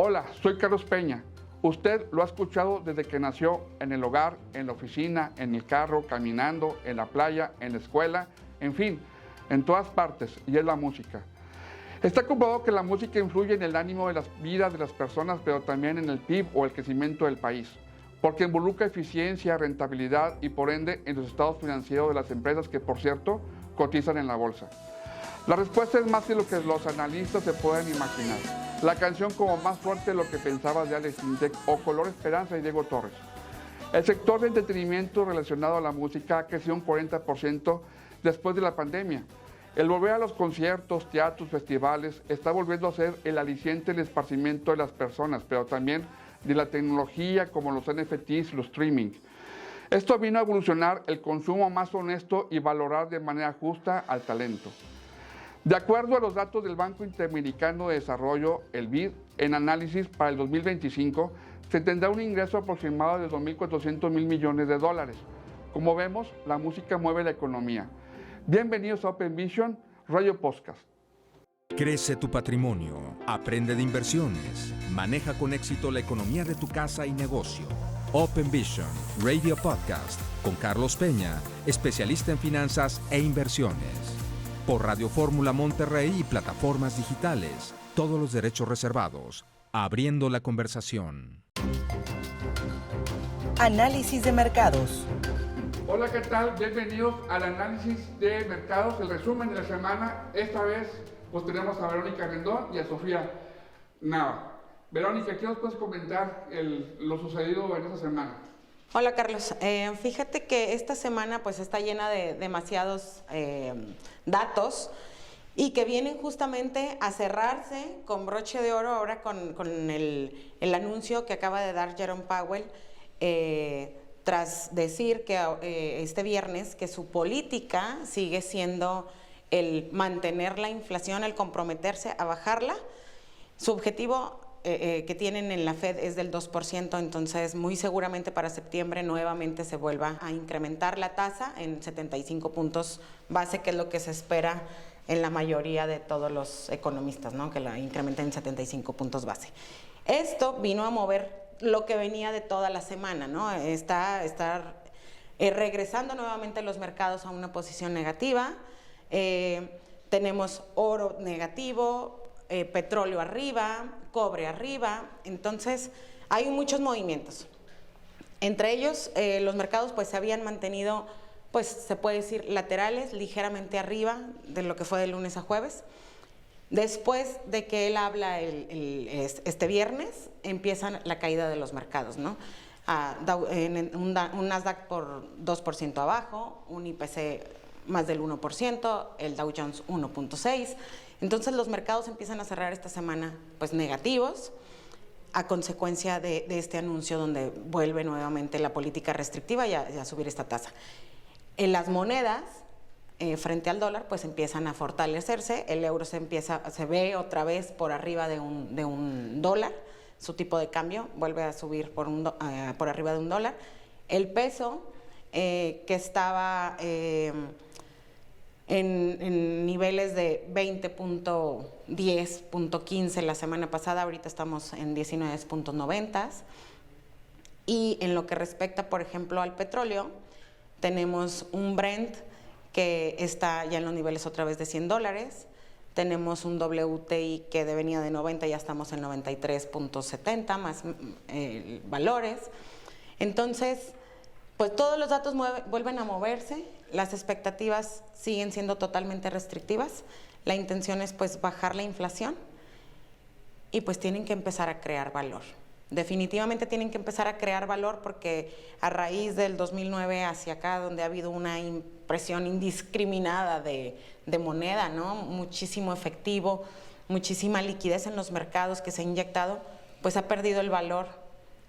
Hola, soy Carlos Peña. Usted lo ha escuchado desde que nació, en el hogar, en la oficina, en el carro, caminando, en la playa, en la escuela, en fin, en todas partes, y es la música. Está comprobado que la música influye en el ánimo de las vidas de las personas, pero también en el PIB o el crecimiento del país, porque involucra eficiencia, rentabilidad y por ende en los estados financieros de las empresas que, por cierto, cotizan en la bolsa. La respuesta es más de lo que los analistas se pueden imaginar. La canción como Más fuerte de lo que pensabas de Alex Intec o Color Esperanza de Diego Torres. El sector de entretenimiento relacionado a la música ha crecido un 40% después de la pandemia. El volver a los conciertos, teatros, festivales está volviendo a ser el aliciente del esparcimiento de las personas, pero también de la tecnología como los NFTs y los streaming. Esto vino a evolucionar el consumo más honesto y valorar de manera justa al talento. De acuerdo a los datos del Banco Interamericano de Desarrollo, el BID, en análisis para el 2025, se tendrá un ingreso aproximado de 2.400 mil millones de dólares. Como vemos, la música mueve la economía. Bienvenidos a Open Vision, Radio Podcast. Crece tu patrimonio, aprende de inversiones, maneja con éxito la economía de tu casa y negocio. Open Vision, Radio Podcast, con Carlos Peña, especialista en finanzas e inversiones. Por Radio Fórmula Monterrey y plataformas digitales. Todos los derechos reservados. Abriendo la conversación. Análisis de mercados. Hola, ¿qué tal? Bienvenidos al análisis de mercados, el resumen de la semana. Esta vez pues tenemos a Verónica Rendón y a Sofía Nava. Verónica, ¿qué nos puedes comentar lo sucedido en esta semana? Hola Carlos, fíjate que esta semana pues está llena de demasiados datos y que vienen justamente a cerrarse con broche de oro ahora con el anuncio que acaba de dar Jerome Powell tras decir que este viernes que su política sigue siendo el mantener la inflación, el comprometerse a bajarla. Su objetivo que tienen en la Fed es del 2%, entonces muy seguramente para septiembre nuevamente se vuelva a incrementar la tasa en 75 puntos base, que es lo que se espera en la mayoría de todos los economistas, ¿no? Que la incrementen en 75 puntos base. Esto vino a mover lo que venía de toda la semana, ¿no? Estar regresando nuevamente los mercados a una posición negativa. Tenemos oro negativo, petróleo arriba, cobre arriba, entonces hay muchos movimientos. Entre ellos, los mercados pues se habían mantenido, pues se puede decir, laterales, ligeramente arriba de lo que fue de lunes a jueves. Después de que él habla este viernes, empieza la caída de los mercados, ¿no? Un Nasdaq por 2% abajo, un IPC más del 1%, el Dow Jones 1.6%. Entonces los mercados empiezan a cerrar esta semana pues negativos a consecuencia de este anuncio donde vuelve nuevamente la política restrictiva y a subir esta tasa. En las monedas frente al dólar pues empiezan a fortalecerse, el euro se ve otra vez por arriba de un dólar, su tipo de cambio vuelve a subir por arriba de un dólar. El peso que estaba en niveles de 20.10, 15 la semana pasada, ahorita estamos en 19.90. Y en lo que respecta, por ejemplo, al petróleo, tenemos un Brent que está ya en los niveles otra vez de $100. Tenemos un WTI que venía de 90, ya estamos en 93.70, más valores. Entonces, pues todos los datos vuelven a moverse, las expectativas siguen siendo totalmente restrictivas, la intención es pues bajar la inflación y pues tienen que empezar a crear valor. Definitivamente tienen que empezar a crear valor porque a raíz del 2009 hacia acá, donde ha habido una impresión indiscriminada de moneda, ¿no? Muchísimo efectivo, muchísima liquidez en los mercados que se ha inyectado, pues ha perdido el valor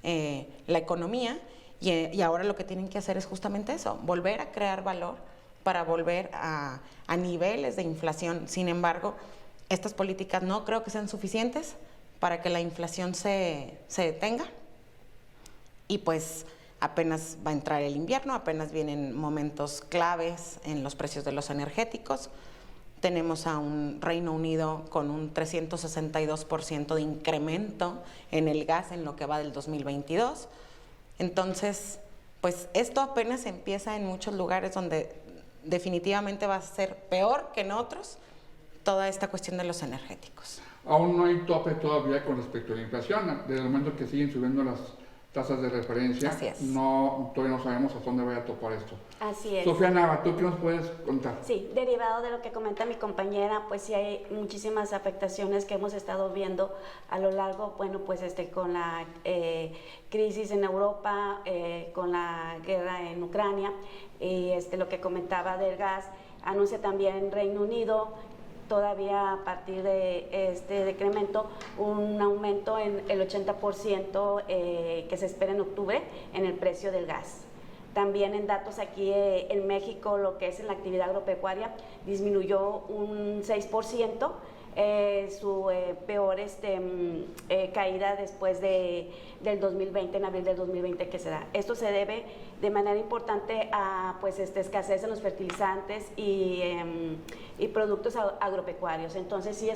la economía. Y ahora lo que tienen que hacer es justamente eso, volver a crear valor para volver a niveles de inflación. Sin embargo, estas políticas no creo que sean suficientes para que la inflación se detenga. Y pues apenas va a entrar el invierno, apenas vienen momentos claves en los precios de los energéticos. tenemos a un Reino Unido con un 362% de incremento en el gas en lo que va del 2022. Entonces, pues esto apenas empieza en muchos lugares donde definitivamente va a ser peor que en otros toda esta cuestión de los energéticos. Aún no hay tope todavía con respecto a la inflación. Desde el momento que siguen subiendo las tasas de referencia, Así es. todavía no sabemos hasta dónde vaya a topar esto. Así es. Sofía Nava, ¿tú qué nos puedes contar? Sí, derivado de lo que comenta mi compañera, pues sí hay muchísimas afectaciones que hemos estado viendo a lo largo, bueno, pues con la crisis en Europa, con la guerra en Ucrania, y lo que comentaba del gas, anuncia también en Reino Unido, todavía a partir de este decremento, un aumento en el 80% que se espera en octubre en el precio del gas. También en datos aquí en México, lo que es en la actividad agropecuaria, disminuyó un 6%, su peor caída después del 2020, en abril del 2020 que se da. Esto se debe de manera importante a escasez en los fertilizantes y productos agropecuarios. Entonces sí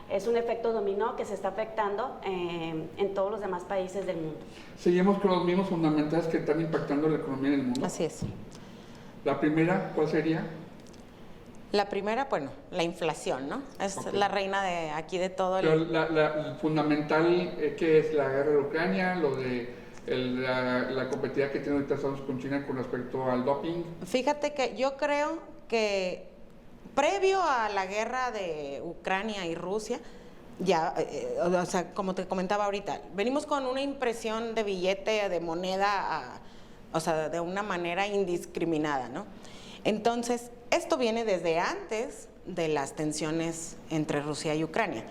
es un efecto dominó que se está afectando en todos los demás países del mundo. Seguimos con los mismos fundamentales que están impactando la economía del mundo. Así es. La primera, ¿cuál sería? La primera, bueno, la inflación, ¿no? Es la reina de aquí de todo Pero el fundamental, ¿qué es? La guerra de Ucrania, lo de la competitividad que tiene ahorita Estados Unidos con China con respecto al doping. Fíjate que yo creo que previo a la guerra de Ucrania y Rusia, ya, o sea, como te comentaba ahorita, venimos con una impresión de billete, de moneda, o sea, de una manera indiscriminada, ¿no? Entonces, esto viene desde antes de las tensiones entre Rusia y Ucrania.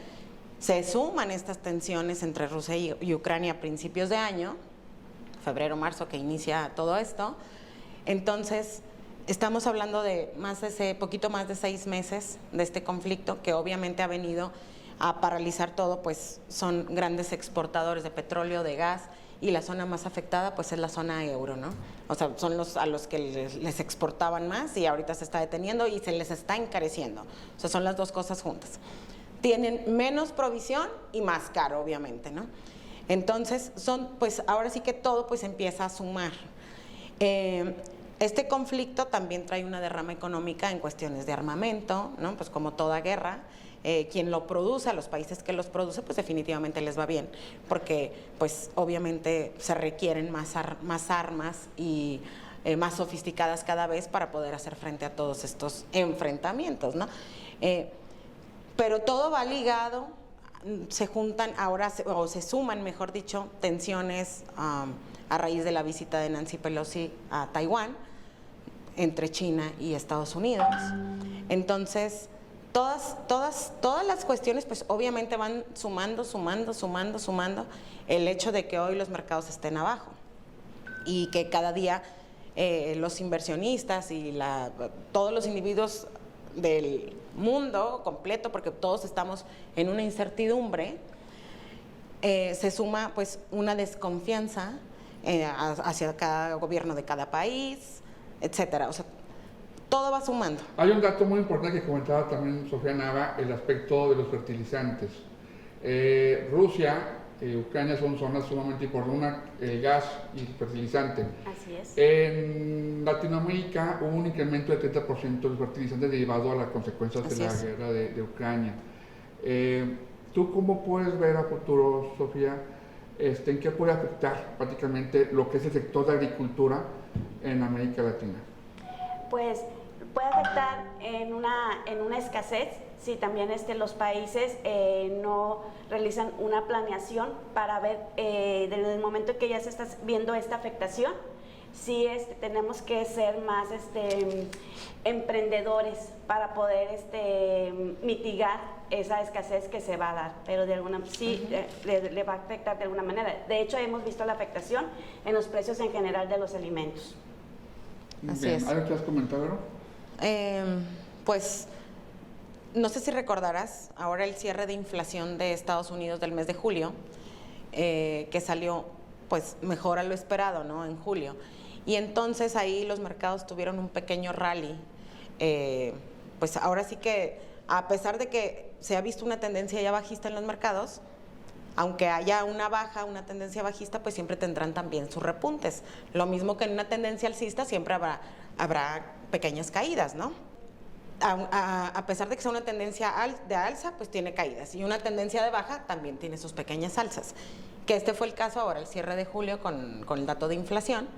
Se suman estas tensiones entre Rusia y Ucrania a principios de año, febrero, marzo, que inicia todo esto. Entonces, estamos hablando de poquito más de 6 meses de este conflicto, que obviamente ha venido a paralizar todo, pues son grandes exportadores de petróleo, de gas, y la zona más afectada pues es la zona euro, ¿no? O sea, son a los que les exportaban más y ahorita se está deteniendo y se les está encareciendo. O sea, son las dos cosas juntas. Tienen menos provisión y más caro, obviamente, ¿no? Entonces, pues ahora sí que todo pues empieza a sumar. Este conflicto también trae una derrama económica en cuestiones de armamento, ¿no? Pues como toda guerra, quien lo produce, a los países que los produce, pues definitivamente les va bien, porque pues obviamente se requieren más armas y más sofisticadas cada vez para poder hacer frente a todos estos enfrentamientos, ¿no? Pero todo va ligado, se juntan ahora, o se suman, mejor dicho, tensiones a raíz de la visita de Nancy Pelosi a Taiwán, entre China y Estados Unidos. Entonces, todas las cuestiones, pues obviamente van sumando el hecho de que hoy los mercados estén abajo y que cada día los inversionistas y todos los individuos del mundo completo, porque todos estamos en una incertidumbre, se suma pues una desconfianza hacia cada gobierno de cada país, etcétera. O sea, todo va sumando. Hay un dato muy importante que comentaba también Sofía Nava, el aspecto de los fertilizantes. Rusia y Ucrania son zonas sumamente importantes, el gas y el fertilizante. Así es. En Latinoamérica hubo un incremento del 30% de los fertilizantes derivado a las consecuencias de la guerra de Ucrania. ¿Tú cómo puedes ver a futuro, Sofía, en qué puede afectar prácticamente lo que es el sector de agricultura en América Latina? Pues puede afectar en una escasez si también los países no realizan una planeación para ver desde el momento en que ya se está viendo esta afectación, sí tenemos que ser más emprendedores para poder mitigar esa escasez que se va a dar, pero de alguna sí le va a afectar de alguna manera. De hecho, hemos visto la afectación en los precios en general de los alimentos. Así Bien. es. ¿Algo que has comentado, Vero? Pues no sé si recordarás ahora el cierre de inflación de Estados Unidos del mes de julio, que salió pues mejor a lo esperado, ¿no? En julio. Y entonces ahí los mercados tuvieron un pequeño rally pues ahora sí que, a pesar de que se ha visto una tendencia ya bajista en los mercados, aunque haya una baja, una tendencia bajista, pues siempre tendrán también sus repuntes. Lo mismo que en una tendencia alcista siempre habrá pequeñas caídas, ¿no? A pesar de que sea una tendencia de alza, pues tiene caídas. Y una tendencia de baja también tiene sus pequeñas alzas. Que este fue el caso ahora, el cierre de julio con el dato de inflación.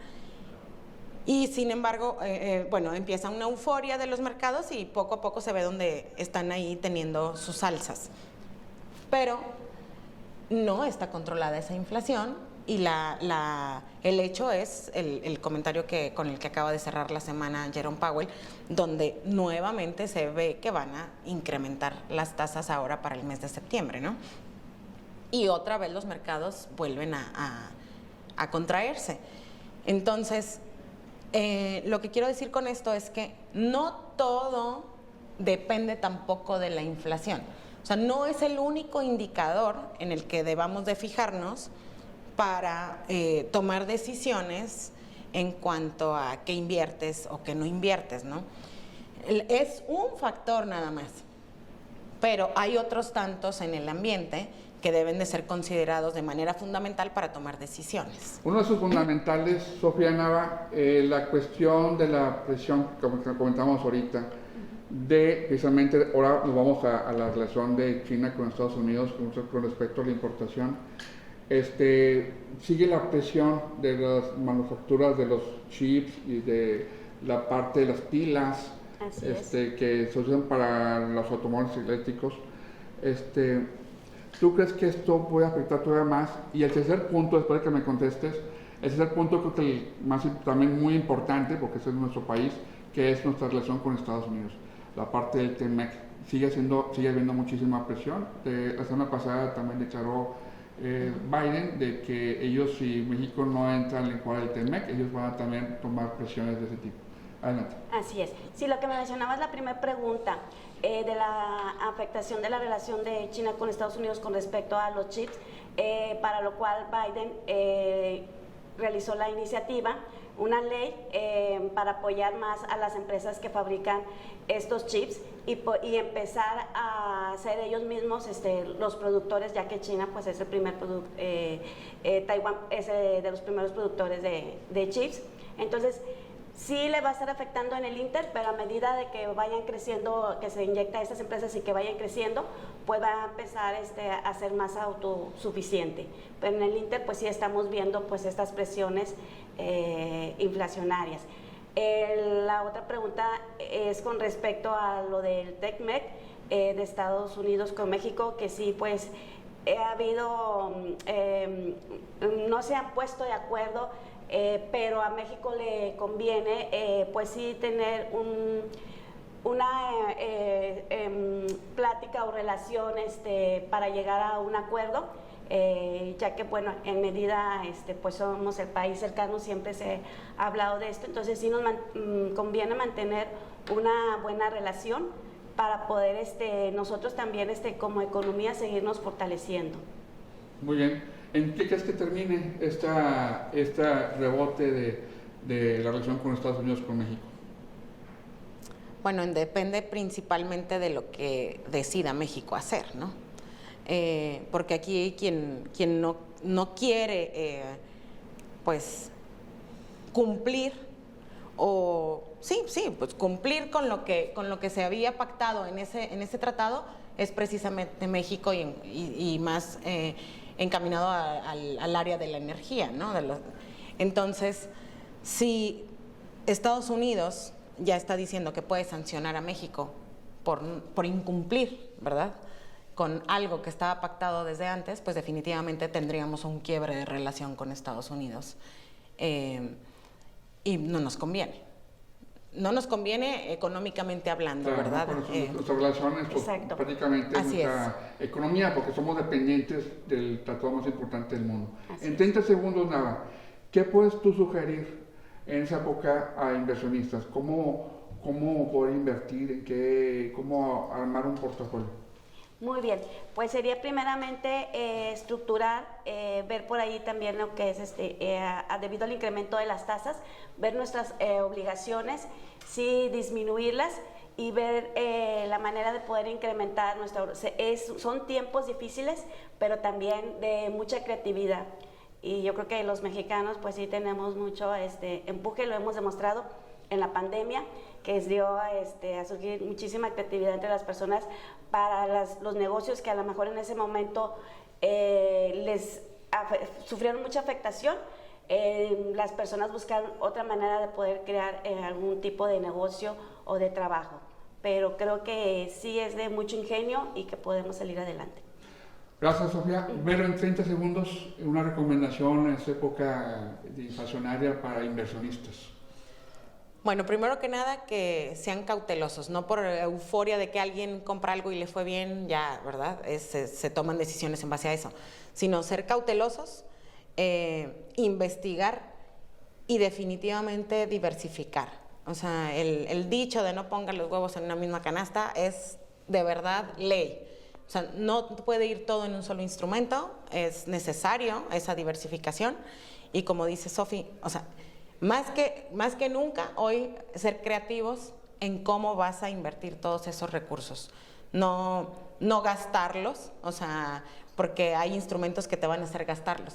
Y sin embargo, bueno, empieza una euforia de los mercados y poco a poco se ve donde están ahí teniendo sus alzas. Pero no está controlada esa inflación y el hecho es el comentario con el que acaba de cerrar la semana Jerome Powell, donde nuevamente se ve que van a incrementar las tasas ahora para el mes de septiembre, ¿no? Y otra vez los mercados vuelven a contraerse. Entonces, lo que quiero decir con esto es que no todo depende tampoco de la inflación. O sea, no es el único indicador en el que debamos de fijarnos para tomar decisiones en cuanto a qué inviertes o qué no inviertes, ¿no? Es un factor nada más, pero hay otros tantos en el ambiente que deben de ser considerados de manera fundamental para tomar decisiones. Uno de sus fundamentales, Sofía Nava, la cuestión de la presión, como comentamos ahorita, de precisamente, ahora nos vamos a la relación de China con Estados Unidos con respecto a la importación. Sigue la presión de las manufacturas de los chips y de la parte de las pilas que se usan para los automóviles eléctricos. ¿Tú crees que esto puede afectar todavía más? Y el tercer punto, después de que me contestes, el tercer punto creo que el más también muy importante, porque es nuestro país, que es nuestra relación con Estados Unidos. La parte del TEMEC sigue habiendo muchísima presión. La semana pasada también declaró Biden de que ellos, si México no entra en el encuadre del TEMEC, ellos van a también tomar presiones de ese tipo. Adelante. Así es. Sí, lo que me mencionabas, la primera pregunta de la afectación de la relación de China con Estados Unidos con respecto a los chips, para lo cual Biden realizó la iniciativa, una ley para apoyar más a las empresas que fabrican estos chips y empezar a ser ellos mismos los productores, ya que China pues es el primer Taiwán es de los primeros productores de chips. Entonces sí le va a estar afectando en el Inter, pero a medida de que vayan creciendo, que se inyecta a estas empresas y que vayan creciendo, pues va a empezar a ser más autosuficiente. Pero en el Inter pues sí estamos viendo pues estas presiones inflacionarias. La otra pregunta es con respecto a lo del TEMEC de Estados Unidos con México, que sí pues ha habido, no se han puesto de acuerdo, pero a México le conviene pues sí tener una plática o relación para llegar a un acuerdo, ya que bueno, en medida pues somos el país cercano, siempre se ha hablado de esto, entonces sí nos conviene mantener una buena relación para poder nosotros también como economía seguirnos fortaleciendo. Muy bien. ¿En qué crees que termine esta rebote de la relación con Estados Unidos con México? Bueno, depende principalmente de lo que decida México hacer, ¿no? Porque aquí quien no quiere pues cumplir pues cumplir con lo que se había pactado en ese tratado es precisamente México y más encaminado al área de la energía, ¿no? Entonces, si Estados Unidos ya está diciendo que puede sancionar a México por incumplir, ¿verdad?, con algo que estaba pactado desde antes, pues definitivamente tendríamos un quiebre de relación con Estados Unidos. Y no nos conviene. No nos conviene económicamente hablando, claro, ¿verdad? Nuestra relación es prácticamente nuestra economía, porque somos dependientes del tratado más importante del mundo. En 30 segundos, nada, ¿qué puedes tú sugerir en esa época a inversionistas? ¿Cómo poder invertir? ¿Cómo armar un portafolio? Muy bien, pues sería primeramente estructurar, ver por ahí también lo que es debido al incremento de las tasas, ver nuestras obligaciones, sí disminuirlas y ver la manera de poder incrementar son tiempos difíciles, pero también de mucha creatividad. Y yo creo que los mexicanos pues sí tenemos mucho empuje, lo hemos demostrado en la pandemia, que dio a surgir muchísima creatividad entre las personas para los negocios que a lo mejor en ese momento sufrieron mucha afectación. Las personas buscaron otra manera de poder crear algún tipo de negocio o de trabajo, pero creo que sí es de mucho ingenio y que podemos salir adelante. Gracias, Sofía. Vero, en 30 segundos, una recomendación en esta época inflacionaria para inversionistas. Bueno, primero que nada, que sean cautelosos, no por euforia de que alguien compra algo y le fue bien, ya, ¿verdad? Se toman decisiones en base a eso, sino ser cautelosos, investigar y definitivamente diversificar. O sea, el dicho de no pongan los huevos en una misma canasta es de verdad ley. O sea, no puede ir todo en un solo instrumento, es necesario esa diversificación y como dice Sofi, o sea, más que nunca hoy ser creativos en cómo vas a invertir todos esos recursos, no gastarlos, o sea, porque hay instrumentos que te van a hacer gastarlos.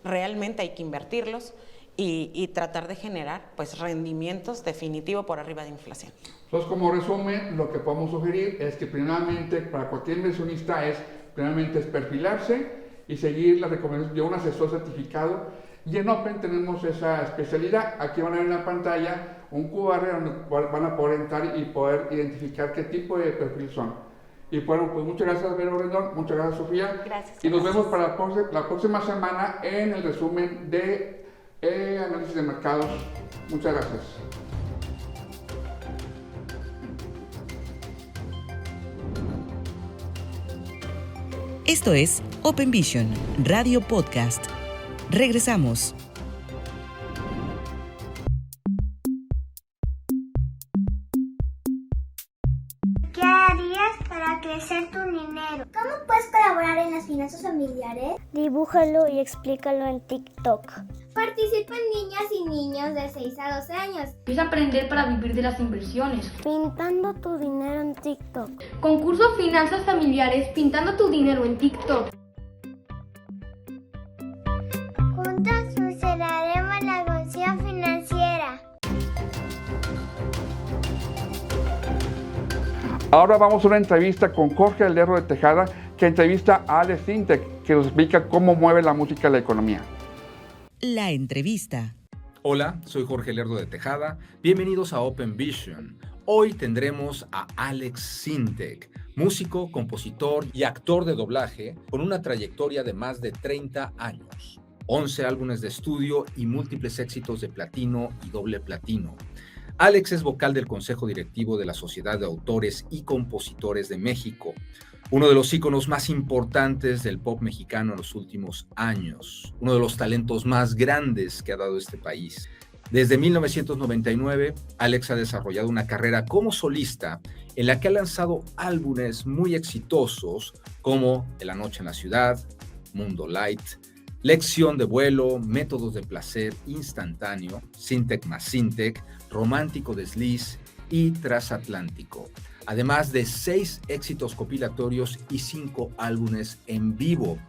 Realmente hay que invertirlos y tratar de generar pues rendimientos definitivo por arriba de inflación. Entonces, como resumen, lo que podemos sugerir es que primeramente para cualquier inversionista es perfilarse y seguir las recomendaciones de un asesor certificado. Y en Open tenemos esa especialidad. Aquí van a ver en la pantalla un QR donde van a poder entrar y poder identificar qué tipo de perfil son. Y bueno, pues muchas gracias, Vero Rendón, muchas gracias, Sofía. Gracias. Y nos vemos para la próxima semana en el resumen de análisis de mercados. Muchas gracias. Esto es Open Vision, Radio Podcast. Regresamos. ¿Qué harías para crecer tu dinero? ¿Cómo puedes colaborar en las finanzas familiares? Dibújalo y explícalo en TikTok. Participan niñas y niños de 6 a 12 años. Es aprender para vivir de las inversiones. Pintando tu dinero en TikTok. Concurso Finanzas Familiares Pintando tu dinero en TikTok. Juntos fusionaremos la evolución financiera. Ahora vamos a una entrevista con Jorge Lerdo de Tejada, que entrevista a Alex Sintek, que nos explica cómo mueve la música la economía. La entrevista. Hola, soy Jorge Lerdo de Tejada. Bienvenidos a Open Vision. Hoy tendremos a Alex Sintek, músico, compositor y actor de doblaje con una trayectoria de más de 30 años, 11 álbumes de estudio y múltiples éxitos de platino y doble platino. Alex es vocal del Consejo Directivo de la Sociedad de Autores y Compositores de México, uno de los íconos más importantes del pop mexicano en los últimos años, uno de los talentos más grandes que ha dado este país. Desde 1999, Alex ha desarrollado una carrera como solista en la que ha lanzado álbumes muy exitosos como De la noche en la ciudad, Mundo Light, Lección de vuelo, Métodos de placer instantáneo, Sintek más Sintek, Romántico desliz y Transatlántico, además de 6 éxitos compilatorios y 5 álbumes en vivo.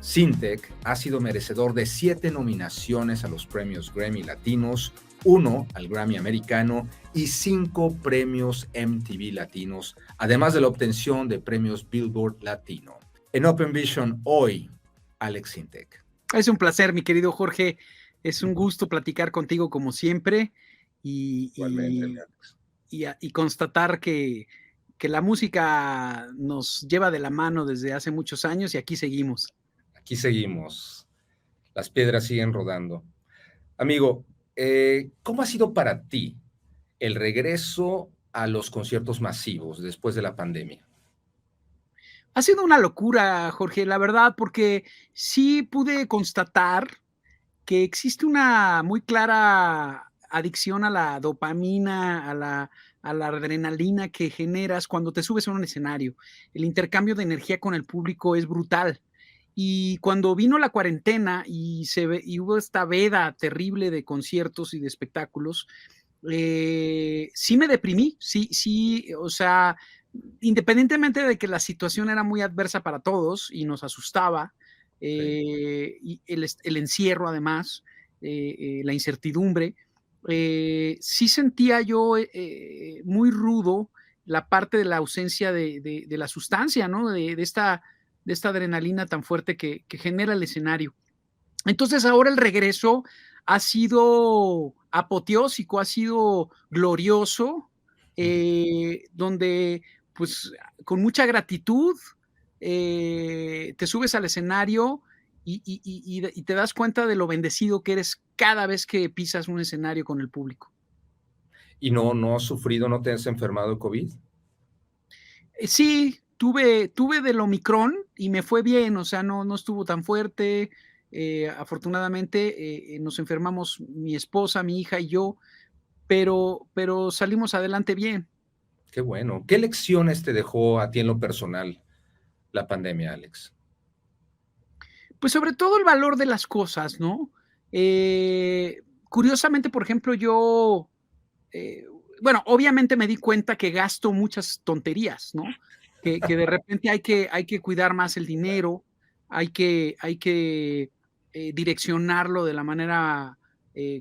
Sintek ha sido merecedor de 7 nominaciones a los premios Grammy Latinos, 1 al Grammy Americano y 5 premios MTV Latinos, además de la obtención de premios Billboard Latino. En Open Vision hoy, Alex Sintek. Es un placer, mi querido Jorge. Es un gusto platicar contigo como siempre y constatar que la música nos lleva de la mano desde hace muchos años y aquí seguimos. Aquí seguimos. Las piedras siguen rodando. Amigo, ¿cómo ha sido para ti el regreso a los conciertos masivos después de la pandemia? Ha sido una locura, Jorge, la verdad, porque sí pude constatar que existe una muy clara adicción a la dopamina, a la adrenalina que generas cuando te subes a un escenario. El intercambio de energía con el público es brutal. Y cuando vino la cuarentena y hubo esta veda terrible de conciertos y de espectáculos, sí me deprimí, sí, o sea, independientemente de que la situación era muy adversa para todos y nos asustaba, y el encierro además, la incertidumbre, sí sentía yo muy rudo la parte de la ausencia de la sustancia, ¿no? De esta adrenalina tan fuerte que genera el escenario. Entonces ahora el regreso ha sido apoteósico, ha sido glorioso, donde pues con mucha gratitud te subes al escenario y te das cuenta de lo bendecido que eres cada vez que pisas un escenario con el público. ¿Y no has sufrido, no te has enfermado de COVID? Sí, tuve del Omicron y me fue bien, o sea, no estuvo tan fuerte. Afortunadamente nos enfermamos mi esposa, mi hija y yo, pero salimos adelante bien. Qué bueno. ¿Qué lecciones te dejó a ti en lo personal la pandemia, Alex? Pues sobre todo el valor de las cosas, ¿no? Curiosamente, por ejemplo, yo, bueno, obviamente me di cuenta que gasto muchas tonterías, ¿no? Que de repente hay que cuidar más el dinero, hay que direccionarlo de la manera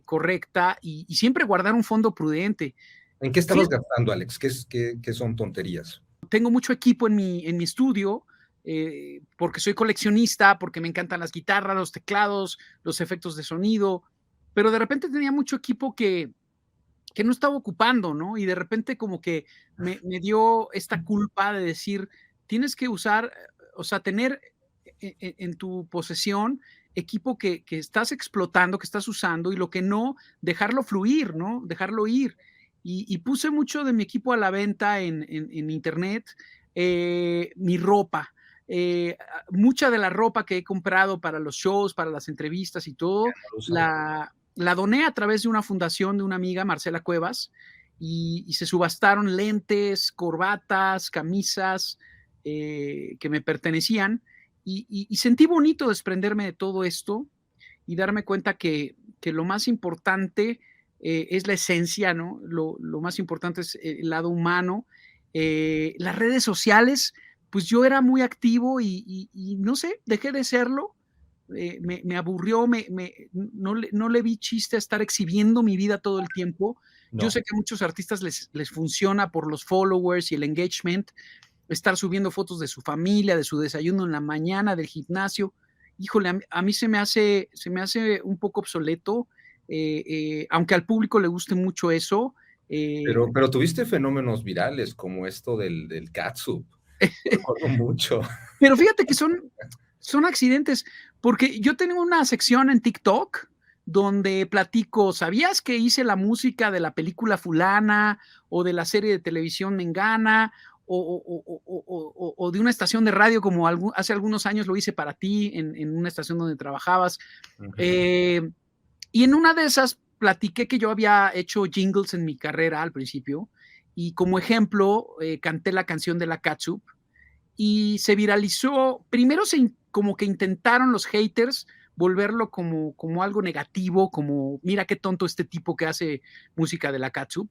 correcta y siempre guardar un fondo prudente. ¿En qué estabas gastando, Alex? ¿Qué son tonterías? Tengo mucho equipo en mi estudio, porque soy coleccionista, porque me encantan las guitarras, los teclados, los efectos de sonido, pero de repente tenía mucho equipo que no estaba ocupando, ¿no? Y de repente como que me dio esta culpa de decir, tienes que usar, o sea, tener en tu posesión equipo que estás explotando, que estás usando, y lo que no, dejarlo fluir, ¿no? Dejarlo ir. Y puse mucho de mi equipo a la venta en internet, mi ropa. Mucha de la ropa que he comprado para los shows, para las entrevistas y todo, la doné a través de una fundación de una amiga, Marcela Cuevas, y se subastaron lentes, corbatas, camisas que me pertenecían, y sentí bonito desprenderme de todo esto y darme cuenta que lo más importante es la esencia, ¿no? Lo más importante es el lado humano. Las redes sociales, pues yo era muy activo y no sé, dejé de serlo. Me aburrió, no le vi chiste a estar exhibiendo mi vida todo el tiempo. No. Yo sé que a muchos artistas les funciona por los followers y el engagement, estar subiendo fotos de su familia, de su desayuno en la mañana, del gimnasio. Híjole, a mí se me hace un poco obsoleto, aunque al público le guste mucho eso. Pero tuviste fenómenos virales como esto del catsup. Recuerdo mucho. Pero fíjate que son accidentes, porque yo tengo una sección en TikTok donde platico, ¿sabías que hice la música de la película fulana o de la serie de televisión mengana o de una estación de radio como hace algunos años lo hice para ti en una estación donde trabajabas? Uh-huh. Y en una de esas platiqué que yo había hecho jingles en mi carrera al principio y como ejemplo canté la canción de la catsup y se viralizó. Primero como que intentaron los haters volverlo como algo negativo, como mira qué tonto este tipo que hace música de la catsup,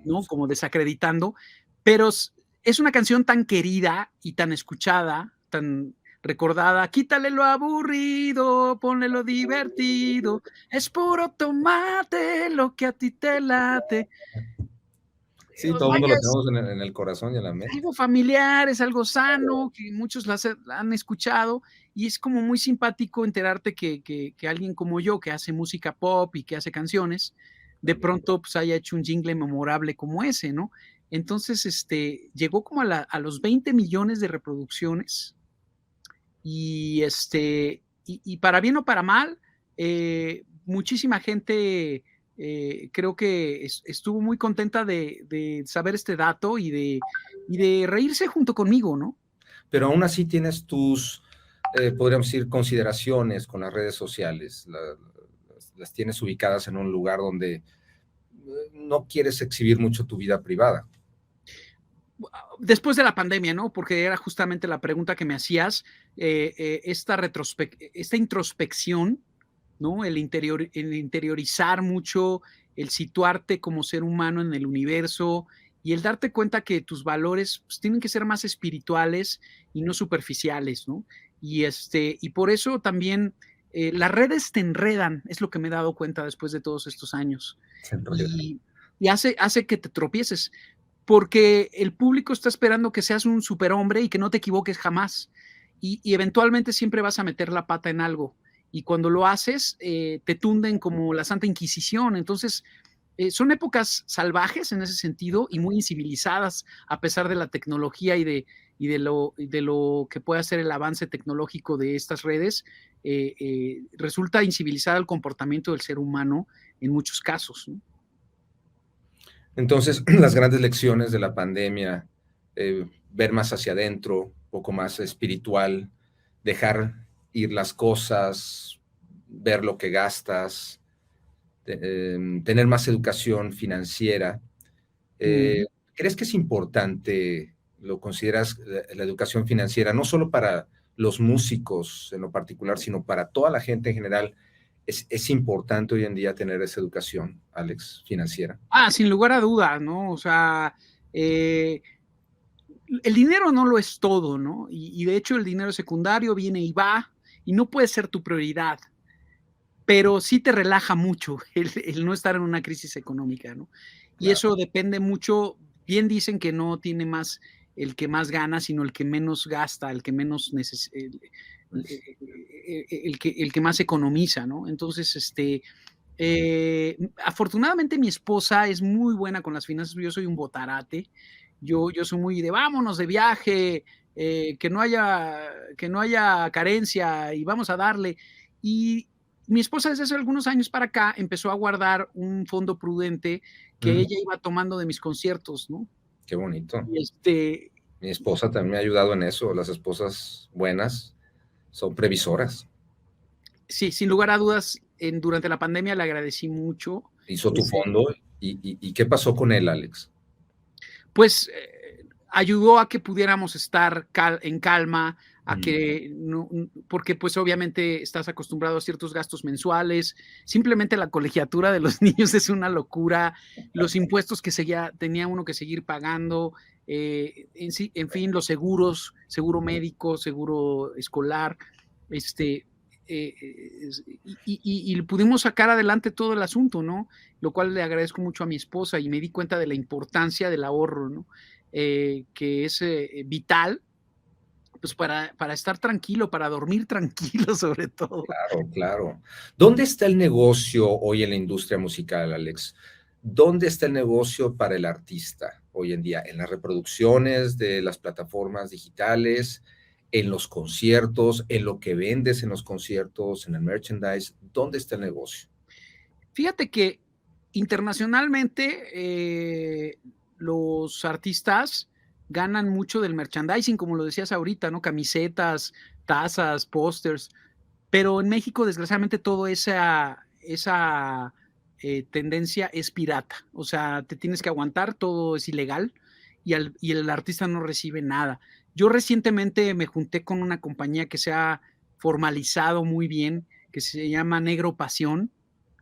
¿no? Como desacreditando, pero es una canción tan querida y tan escuchada, tan recordada. Quítale lo aburrido, ponle lo divertido, es puro tomate lo que a ti te late. Sí, todo el mundo lo tenemos en el corazón y en la mente. Algo familiar, es algo sano, que muchos la han escuchado, y es como muy simpático enterarte que alguien como yo, que hace música pop y que hace canciones, de pronto pues haya hecho un jingle memorable como ese, ¿no? Entonces, llegó como a los 20 millones de reproducciones, y para bien o para mal, muchísima gente creo que estuvo muy contenta de saber este dato y de reírse junto conmigo, ¿no? Pero aún así tienes tus, podríamos decir, consideraciones con las redes sociales, las tienes ubicadas en un lugar donde no quieres exhibir mucho tu vida privada. Después de la pandemia, ¿no? Porque era justamente la pregunta que me hacías, esta introspección, ¿no? El interiorizar mucho, el situarte como ser humano en el universo y el darte cuenta que tus valores pues, tienen que ser más espirituales y no superficiales, ¿no? Y por eso también las redes te enredan, es lo que me he dado cuenta después de todos estos años. Y hace que te tropieces, porque el público está esperando que seas un superhombre y que no te equivoques jamás. Y eventualmente siempre vas a meter la pata en algo. Y cuando lo haces, te tunden como la Santa Inquisición. Entonces, son épocas salvajes en ese sentido y muy incivilizadas, a pesar de la tecnología y de lo que puede hacer el avance tecnológico de estas redes. Resulta incivilizado el comportamiento del ser humano en muchos casos, ¿no? Entonces, las grandes lecciones de la pandemia, ver más hacia adentro, un poco más espiritual, dejar ir las cosas, ver lo que gastas, tener más educación financiera. ¿Crees que es importante, lo consideras, la educación financiera, no solo para los músicos en lo particular, sino para toda la gente en general? ¿Es importante hoy en día tener esa educación, Alex, financiera? Sin lugar a duda, ¿no? O sea, el dinero no lo es todo, ¿no? Y de hecho el dinero secundario viene y va y no puede ser tu prioridad, pero sí te relaja mucho el no estar en una crisis económica, ¿no? Y claro, eso depende mucho. Bien dicen que no tiene más el que más gana, sino el que menos gasta, el que menos el que más economiza, ¿no? Entonces, afortunadamente mi esposa es muy buena con las finanzas. Yo soy un botarate. Yo soy muy de vámonos de viaje, que no haya carencia y vamos a darle. Y mi esposa desde hace algunos años para acá empezó a guardar un fondo prudente que ella iba tomando de mis conciertos, ¿no? Qué bonito. Y mi esposa también me ha ayudado en eso. Las esposas buenas son previsoras. Sí, sin lugar a dudas, durante la pandemia le agradecí mucho. Hizo tu fondo. ¿Y qué pasó con él, Alex? Pues ayudó a que pudiéramos estar en calma, porque pues obviamente estás acostumbrado a ciertos gastos mensuales. Simplemente la colegiatura de los niños es una locura, los impuestos que tenía uno que seguir pagando, en fin, los seguros, seguro médico, seguro escolar, y pudimos sacar adelante todo el asunto, ¿no? Lo cual le agradezco mucho a mi esposa y me di cuenta de la importancia del ahorro, ¿no? Que es vital, pues para estar tranquilo, para dormir tranquilo sobre todo. Claro, claro. ¿Dónde está el negocio hoy en la industria musical, Alex? ¿Dónde está el negocio para el artista hoy en día? ¿En las reproducciones de las plataformas digitales? ¿En los conciertos? ¿En lo que vendes en los conciertos? ¿En el merchandise? ¿Dónde está el negocio? Fíjate que internacionalmente los artistas ganan mucho del merchandising, como lo decías ahorita, ¿no? Camisetas, tazas, pósters, pero en México desgraciadamente toda esa tendencia es pirata, o sea, te tienes que aguantar, todo es ilegal y el artista no recibe nada. Yo recientemente me junté con una compañía que se ha formalizado muy bien, que se llama Negro Pasión,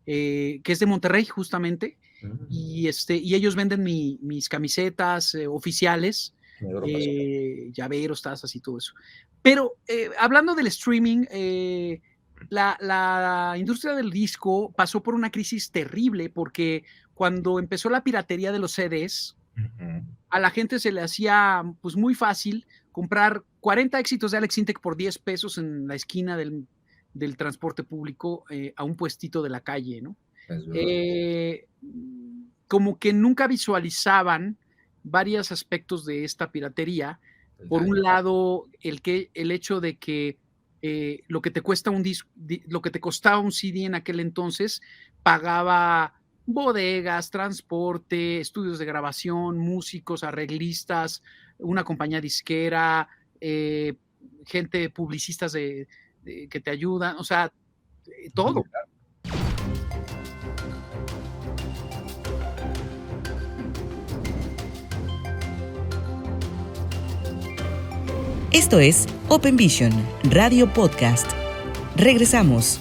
que es de Monterrey justamente, y ellos venden mis camisetas oficiales, llaveros, tazas y todo eso. Pero hablando del streaming, la industria del disco pasó por una crisis terrible, porque cuando empezó la piratería de los CDs, a la gente se le hacía pues muy fácil comprar 40 éxitos de Alex Intec por 10 pesos en la esquina del transporte público, a un puestito de la calle, ¿no? Como que nunca visualizaban varios aspectos de esta piratería. Por un lado, el hecho de que lo que te cuesta un disco, lo que te costaba un CD en aquel entonces, pagaba bodegas, transporte, estudios de grabación, músicos, arreglistas, una compañía disquera, gente, publicistas que te ayudan, o sea, todo. Esto es Open Vision, Radio Podcast. Regresamos.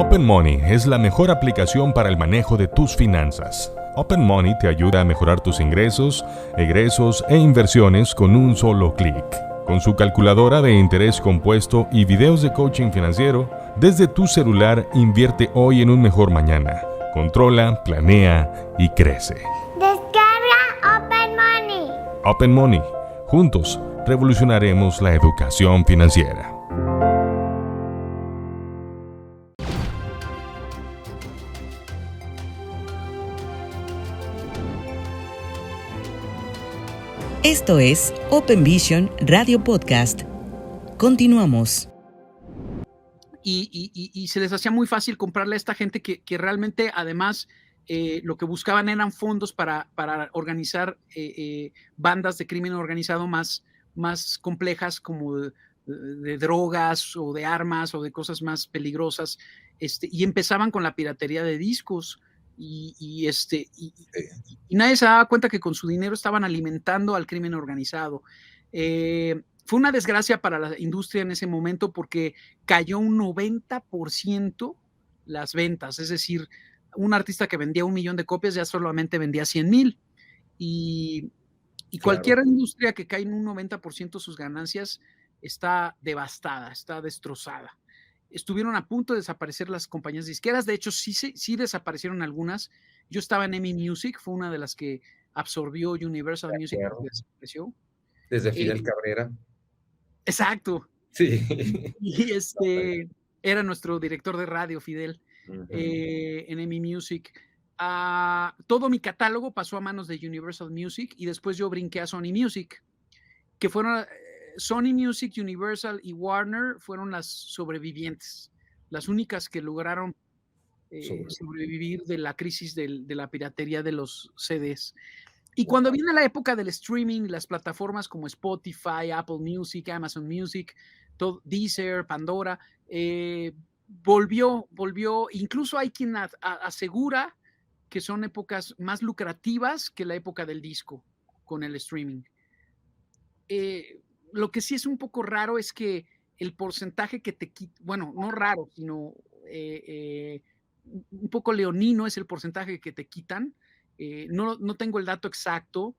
Open Money es la mejor aplicación para el manejo de tus finanzas. Open Money te ayuda a mejorar tus ingresos, egresos e inversiones con un solo clic. Con su calculadora de interés compuesto y videos de coaching financiero, desde tu celular invierte hoy en un mejor mañana. Controla, planea y crece. Descarga Open Money. Open Money. Juntos revolucionaremos la educación financiera. Esto es Open Vision Radio Podcast. Continuamos. Y se les hacía muy fácil comprarle a esta gente que realmente, además, lo que buscaban eran fondos para organizar bandas de crimen organizado más complejas, como de drogas o de armas o de cosas más peligrosas, y empezaban con la piratería de discos. Y nadie se daba cuenta que con su dinero estaban alimentando al crimen organizado. Fue una desgracia para la industria en ese momento porque cayó un 90% las ventas, es decir, un artista que vendía 1 millón de copias ya solamente vendía 100,000, y cualquier industria que cae en un 90% sus ganancias está devastada, está destrozada. Estuvieron a punto de desaparecer las compañías disqueras, de hecho sí desaparecieron algunas. Yo estaba en EMI Music, fue una de las que absorbió Universal Music, que desapareció. Desde Fidel Cabrera. Exacto. Sí. Y era nuestro director de radio, Fidel, en EMI Music. Todo mi catálogo pasó a manos de Universal Music y después yo brinqué a Sony Music, que fueron... Sony Music, Universal y Warner fueron las sobrevivientes, las únicas que lograron sobrevivir de la crisis de la piratería de los CDs. Y cuando viene la época del streaming, las plataformas como Spotify, Apple Music, Amazon Music, Deezer, Pandora, volvió, incluso hay quien asegura que son épocas más lucrativas que la época del disco con el streaming. Lo que sí es un poco raro es que el porcentaje que te quita, bueno, no raro, sino un poco leonino es el porcentaje que te quitan. No tengo el dato exacto,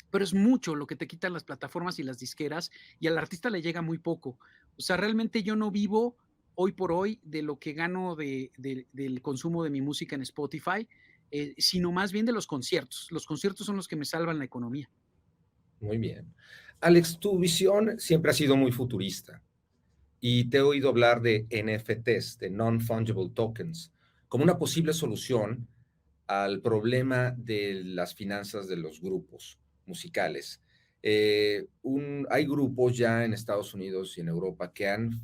pero es mucho lo que te quitan las plataformas y las disqueras, y al artista le llega muy poco. O sea, realmente yo no vivo hoy por hoy de lo que gano del consumo de mi música en Spotify, sino más bien de los conciertos. Los conciertos son los que me salvan la economía. Muy bien. Alex, tu visión siempre ha sido muy futurista y te he oído hablar de NFTs, de Non-Fungible Tokens, como una posible solución al problema de las finanzas de los grupos musicales. Hay grupos ya en Estados Unidos y en Europa que han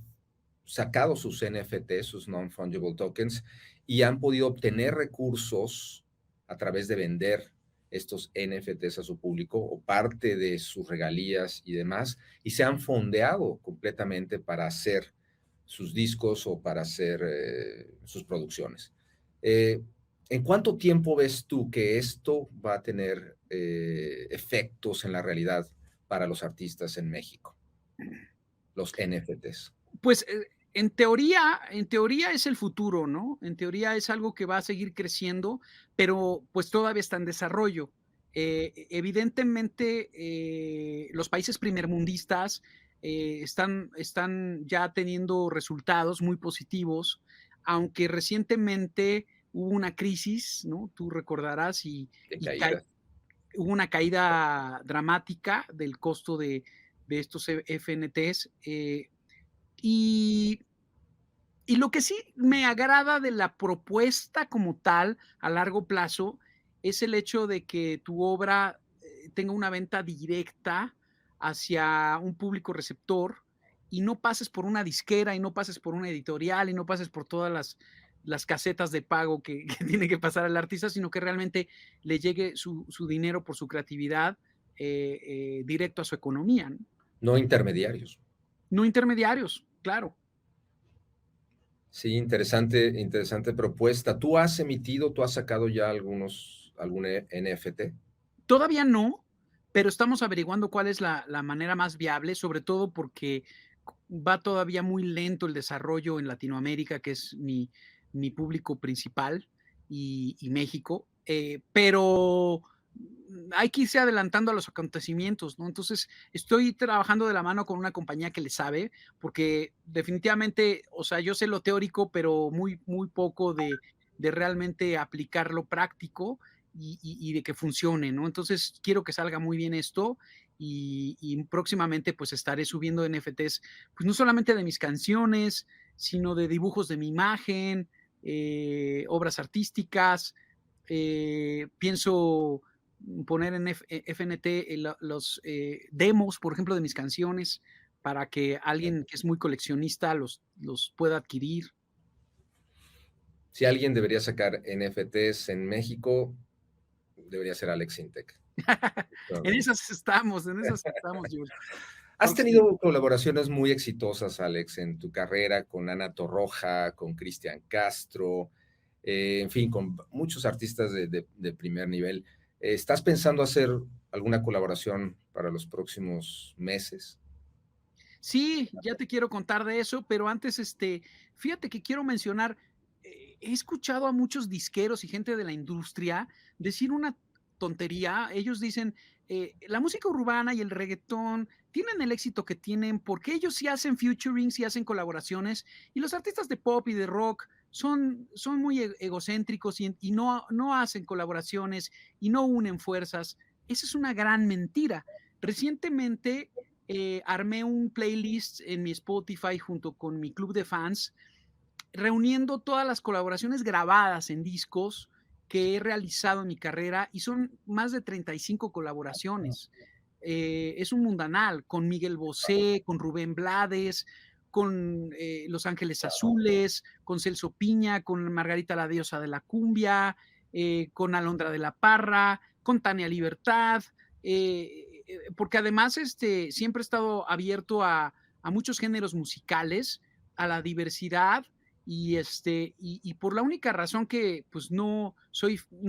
sacado sus NFTs, sus Non-Fungible Tokens, y han podido obtener recursos a través de vender estos NFTs a su público o parte de sus regalías y demás, y se han fondeado completamente para hacer sus discos o para hacer sus producciones. ¿En cuánto tiempo ves tú que esto va a tener efectos en la realidad para los artistas en México? Los NFTs. Pues en teoría es el futuro, ¿no? En teoría es algo que va a seguir creciendo, pero pues todavía está en desarrollo. Evidentemente, los países primermundistas están ya teniendo resultados muy positivos, aunque recientemente hubo una crisis, ¿no? Tú recordarás, hubo una caída dramática del costo de estos FNTs. Y lo que sí me agrada de la propuesta como tal a largo plazo es el hecho de que tu obra tenga una venta directa hacia un público receptor y no pases por una disquera y no pases por una editorial y no pases por todas las casetas de pago que tiene que pasar al artista, sino que realmente le llegue su dinero por su creatividad directo a su economía, ¿no? No intermediarios. No intermediarios, claro. Sí, interesante propuesta. ¿Tú has sacado ya algún NFT? Todavía no, pero estamos averiguando cuál es la manera más viable, sobre todo porque va todavía muy lento el desarrollo en Latinoamérica, que es mi mi público principal y México, pero hay que irse adelantando a los acontecimientos, ¿no? Entonces, estoy trabajando de la mano con una compañía que le sabe, porque definitivamente, o sea, yo sé lo teórico, pero muy, muy poco de realmente aplicar lo práctico y de que funcione, ¿no? Entonces, quiero que salga muy bien esto y próximamente pues estaré subiendo NFTs, pues no solamente de mis canciones, sino de dibujos de mi imagen, obras artísticas. Pienso poner en FNT los demos, por ejemplo, de mis canciones, para que alguien que es muy coleccionista los pueda adquirir. Si alguien debería sacar NFTs en México, debería ser Alex Sintek. En esas estamos, Jules. Has tenido colaboraciones muy exitosas, Alex, en tu carrera con Ana Torroja, con Cristian Castro, en fin, con muchos artistas de primer nivel. ¿Estás pensando hacer alguna colaboración para los próximos meses? Sí, ya te quiero contar de eso, pero antes, fíjate que quiero mencionar, he escuchado a muchos disqueros y gente de la industria decir una tontería. Ellos dicen, la música urbana y el reggaetón tienen el éxito que tienen porque ellos sí hacen featurings, sí hacen colaboraciones, y los artistas de pop y de rock son muy egocéntricos y no hacen colaboraciones y no unen fuerzas. Esa es una gran mentira. Recientemente armé un playlist en mi Spotify junto con mi club de fans, reuniendo todas las colaboraciones grabadas en discos que he realizado en mi carrera, y son más de 35 colaboraciones. Es un mundanal, con Miguel Bosé, con Rubén Blades, con Los Ángeles Azules, con Celso Piña, con Margarita la Diosa de la Cumbia, con Alondra de la Parra, con Tania Libertad, porque además siempre he estado abierto a muchos géneros musicales, a la diversidad, y por la única razón que pues no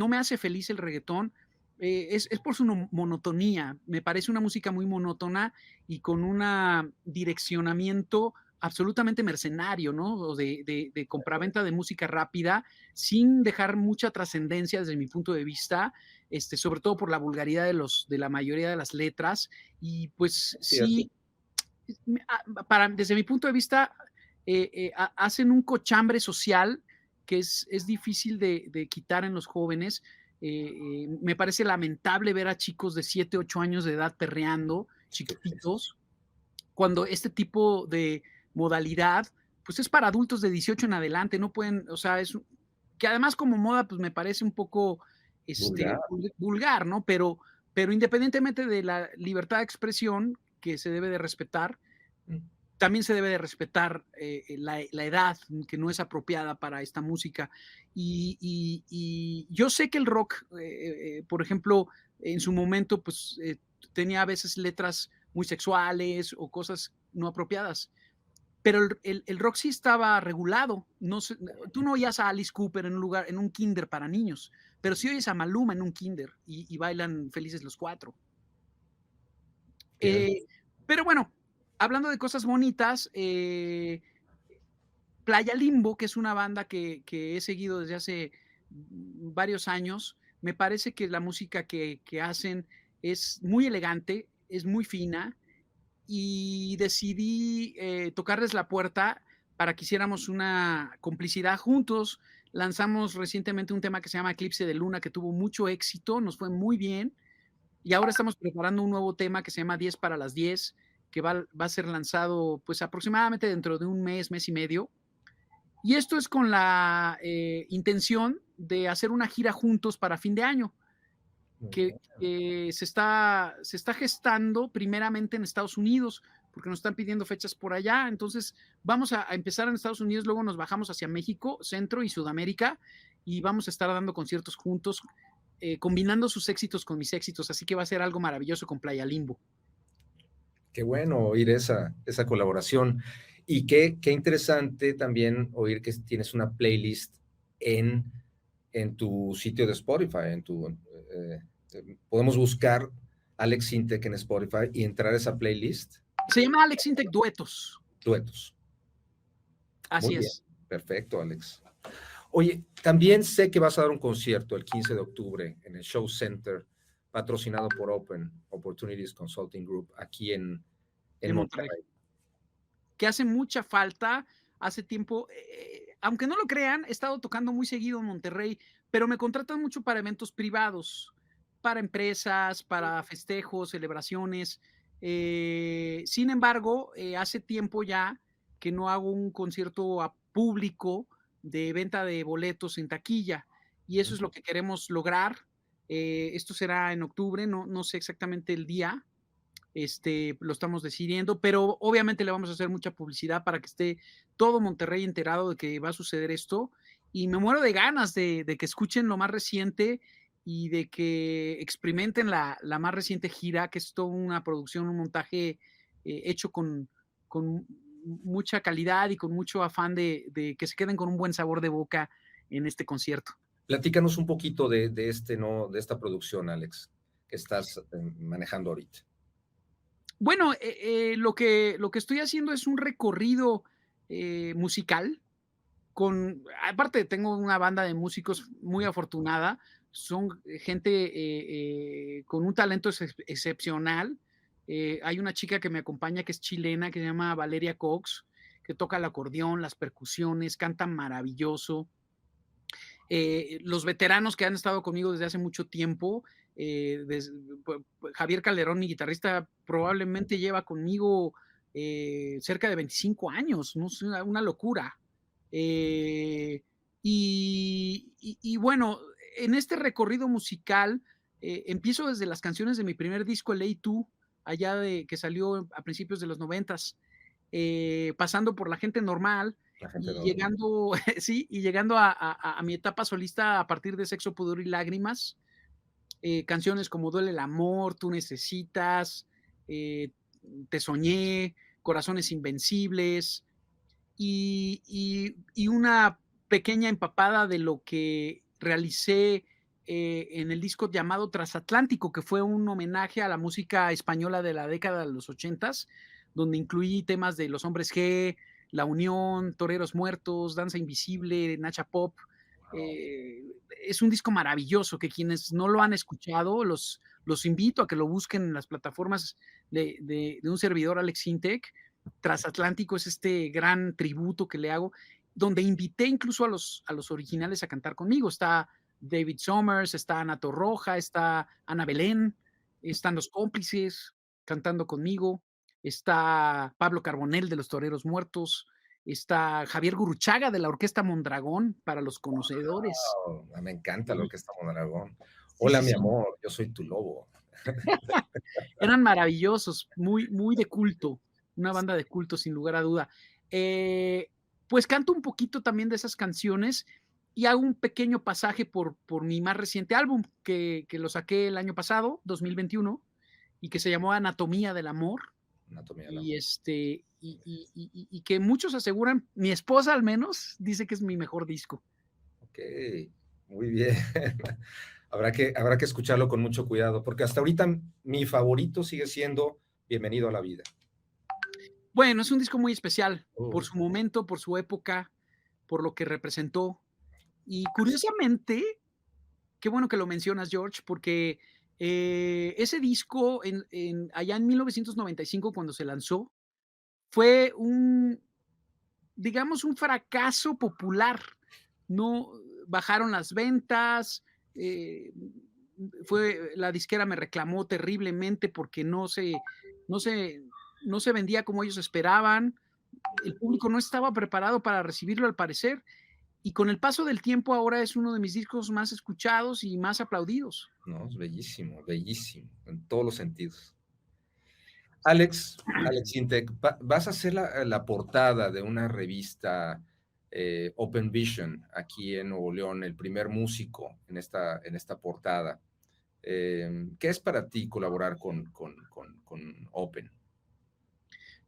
me hace feliz el reggaetón, es por su monotonía. Me parece una música muy monótona y con un direccionamiento absolutamente mercenario, ¿no? O de compraventa de música rápida, sin dejar mucha trascendencia desde mi punto de vista, sobre todo por la vulgaridad de la mayoría de las letras. Y pues sí, desde mi punto de vista, hacen un cochambre social que es difícil de quitar en los jóvenes. Me parece lamentable ver a chicos de 7, 8 años de edad perreando, chiquititos, cuando este tipo de modalidad pues es para adultos de 18 en adelante. No pueden, o sea, que además como moda pues me parece un poco vulgar, ¿no? Pero independientemente de la libertad de expresión que se debe de respetar, también se debe de respetar la edad que no es apropiada para esta música. Y yo sé que el rock, por ejemplo, en su momento, pues tenía a veces letras muy sexuales o cosas no apropiadas, pero el rock sí estaba regulado. Tú no oías a Alice Cooper en un kinder para niños, pero sí oyes a Maluma en un kinder y bailan felices los 4. Pero bueno, hablando de cosas bonitas, Playa Limbo, que es una banda que he seguido desde hace varios años, me parece que la música que hacen es muy elegante, es muy fina, y decidí tocarles la puerta para que hiciéramos una complicidad juntos. Lanzamos recientemente un tema que se llama Eclipse de Luna, que tuvo mucho éxito, nos fue muy bien, y ahora estamos preparando un nuevo tema que se llama 10 para las 10, que va a ser lanzado pues aproximadamente dentro de un mes y medio. Y esto es con la intención de hacer una gira juntos para fin de año, que se está gestando primeramente en Estados Unidos, porque nos están pidiendo fechas por allá. Entonces vamos a empezar en Estados Unidos, luego nos bajamos hacia México, Centro y Sudamérica, y vamos a estar dando conciertos juntos, combinando sus éxitos con mis éxitos. Así que va a ser algo maravilloso con Playa Limbo. Qué bueno oír esa colaboración. Y qué interesante también oír que tienes una playlist en tu sitio de Spotify. Podemos buscar Alex Sintek en Spotify y entrar a esa playlist. Se llama Alex Sintek Duetos. Duetos. Así es. Perfecto, Alex. Oye, también sé que vas a dar un concierto el 15 de octubre en el Show Center, patrocinado por Open Opportunities Consulting Group, aquí en Monterrey. Que hace mucha falta. Hace tiempo, aunque no lo crean, he estado tocando muy seguido en Monterrey, pero me contratan mucho para eventos privados, para empresas, para festejos, celebraciones. Sin embargo, hace tiempo ya que no hago un concierto a público de venta de boletos en taquilla, y eso es lo que queremos lograr. Esto será en octubre, no sé exactamente el día, lo estamos decidiendo, pero obviamente le vamos a hacer mucha publicidad para que esté todo Monterrey enterado de que va a suceder esto, y me muero de ganas de que escuchen lo más reciente y de que experimenten la más reciente gira, que es toda una producción, un montaje hecho con mucha calidad y con mucho afán de que se queden con un buen sabor de boca en este concierto. Platícanos un poquito de esta producción, Alex, que estás manejando ahorita. Bueno, lo que estoy haciendo es un recorrido musical. Aparte, tengo una banda de músicos muy afortunada. Son gente con un talento excepcional. Hay una chica que me acompaña que es chilena, que se llama Valeria Cox, que toca el acordeón, las percusiones, canta maravilloso. Los veteranos que han estado conmigo desde hace mucho tiempo, Javier Calderón, mi guitarrista, probablemente lleva conmigo cerca de 25 años, ¿no? Es una locura. Y bueno, en este recorrido musical empiezo desde las canciones de mi primer disco, el A2, allá que salió a principios de los 90s, pasando por La Gente Normal, llegando, sí, y llegando a mi etapa solista a partir de Sexo, Pudor y Lágrimas. Canciones como Duele el Amor, Tú Necesitas, Te Soñé, Corazones Invencibles, y una pequeña empapada de lo que realicé en el disco llamado Transatlántico, que fue un homenaje a la música española de la década de los 80s, donde incluí temas de Los Hombres G, La Unión, Toreros Muertos, Danza Invisible, Nacha Pop. Es un disco maravilloso que quienes no lo han escuchado, los invito a que lo busquen en las plataformas de un servidor, Alex Intec. Transatlántico es este gran tributo que le hago, donde invité incluso a los originales a cantar conmigo. Está David Summers, está Ana Torroja, está Ana Belén, están Los Cómplices cantando conmigo, está Pablo Carbonell de Los Toreros Muertos, está Javier Guruchaga de la Orquesta Mondragón, para los conocedores. Wow, me encanta la Orquesta Mondragón. Hola, sí, mi amor, yo soy tu lobo. Eran maravillosos, muy, muy de culto, una banda de culto sin lugar a duda. Pues canto un poquito también de esas canciones y hago un pequeño pasaje por mi más reciente álbum, que lo saqué el año pasado, 2021, y que se llamó Anatomía del Amor. Anatomía del Amor. Y que muchos aseguran, mi esposa al menos, dice que es mi mejor disco. Ok, muy bien. Habrá que escucharlo con mucho cuidado, porque hasta ahorita mi favorito sigue siendo Bienvenido a la Vida. Bueno, es un disco muy especial, por su momento, por su época, por lo que representó. Y curiosamente, qué bueno que lo mencionas, George, porque ese disco, allá en 1995, cuando se lanzó, fue digamos, un fracaso popular. No bajaron las ventas, la disquera me reclamó terriblemente porque no se vendía como ellos esperaban, el público no estaba preparado para recibirlo al parecer, y con el paso del tiempo ahora es uno de mis discos más escuchados y más aplaudidos. No, es bellísimo, bellísimo, en todos los sentidos. Alex Intec, vas a hacer la portada de una revista Open Vision aquí en Nuevo León, el primer músico en esta portada. ¿Qué es para ti colaborar con Open?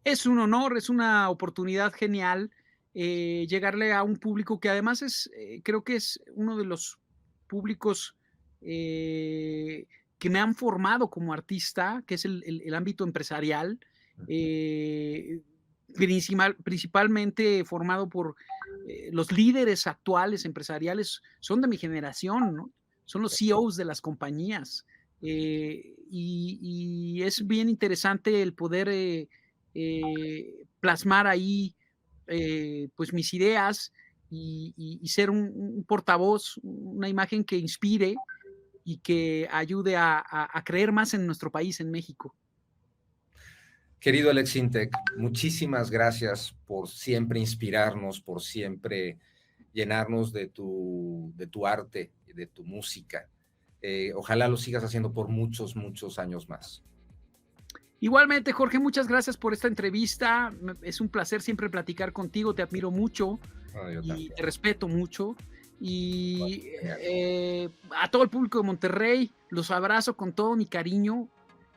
Es un honor, es una oportunidad genial llegarle a un público que además creo que es uno de los públicos que me han formado como artista, que es el ámbito empresarial. principalmente formado por los líderes actuales empresariales, son de mi generación, ¿no? Son los CEOs de las compañías. Y es bien interesante el poder plasmar ahí pues mis ideas y ser un portavoz, una imagen que inspire y que ayude a creer más en nuestro país, en México. Querido Alex Sintek, muchísimas gracias por siempre inspirarnos, por siempre llenarnos de tu arte, de tu música. Ojalá lo sigas haciendo por muchos, muchos años más. Igualmente, Jorge, muchas gracias por esta entrevista. Es un placer siempre platicar contigo, te admiro mucho y te respeto mucho. Y a todo el público de Monterrey, los abrazo con todo mi cariño.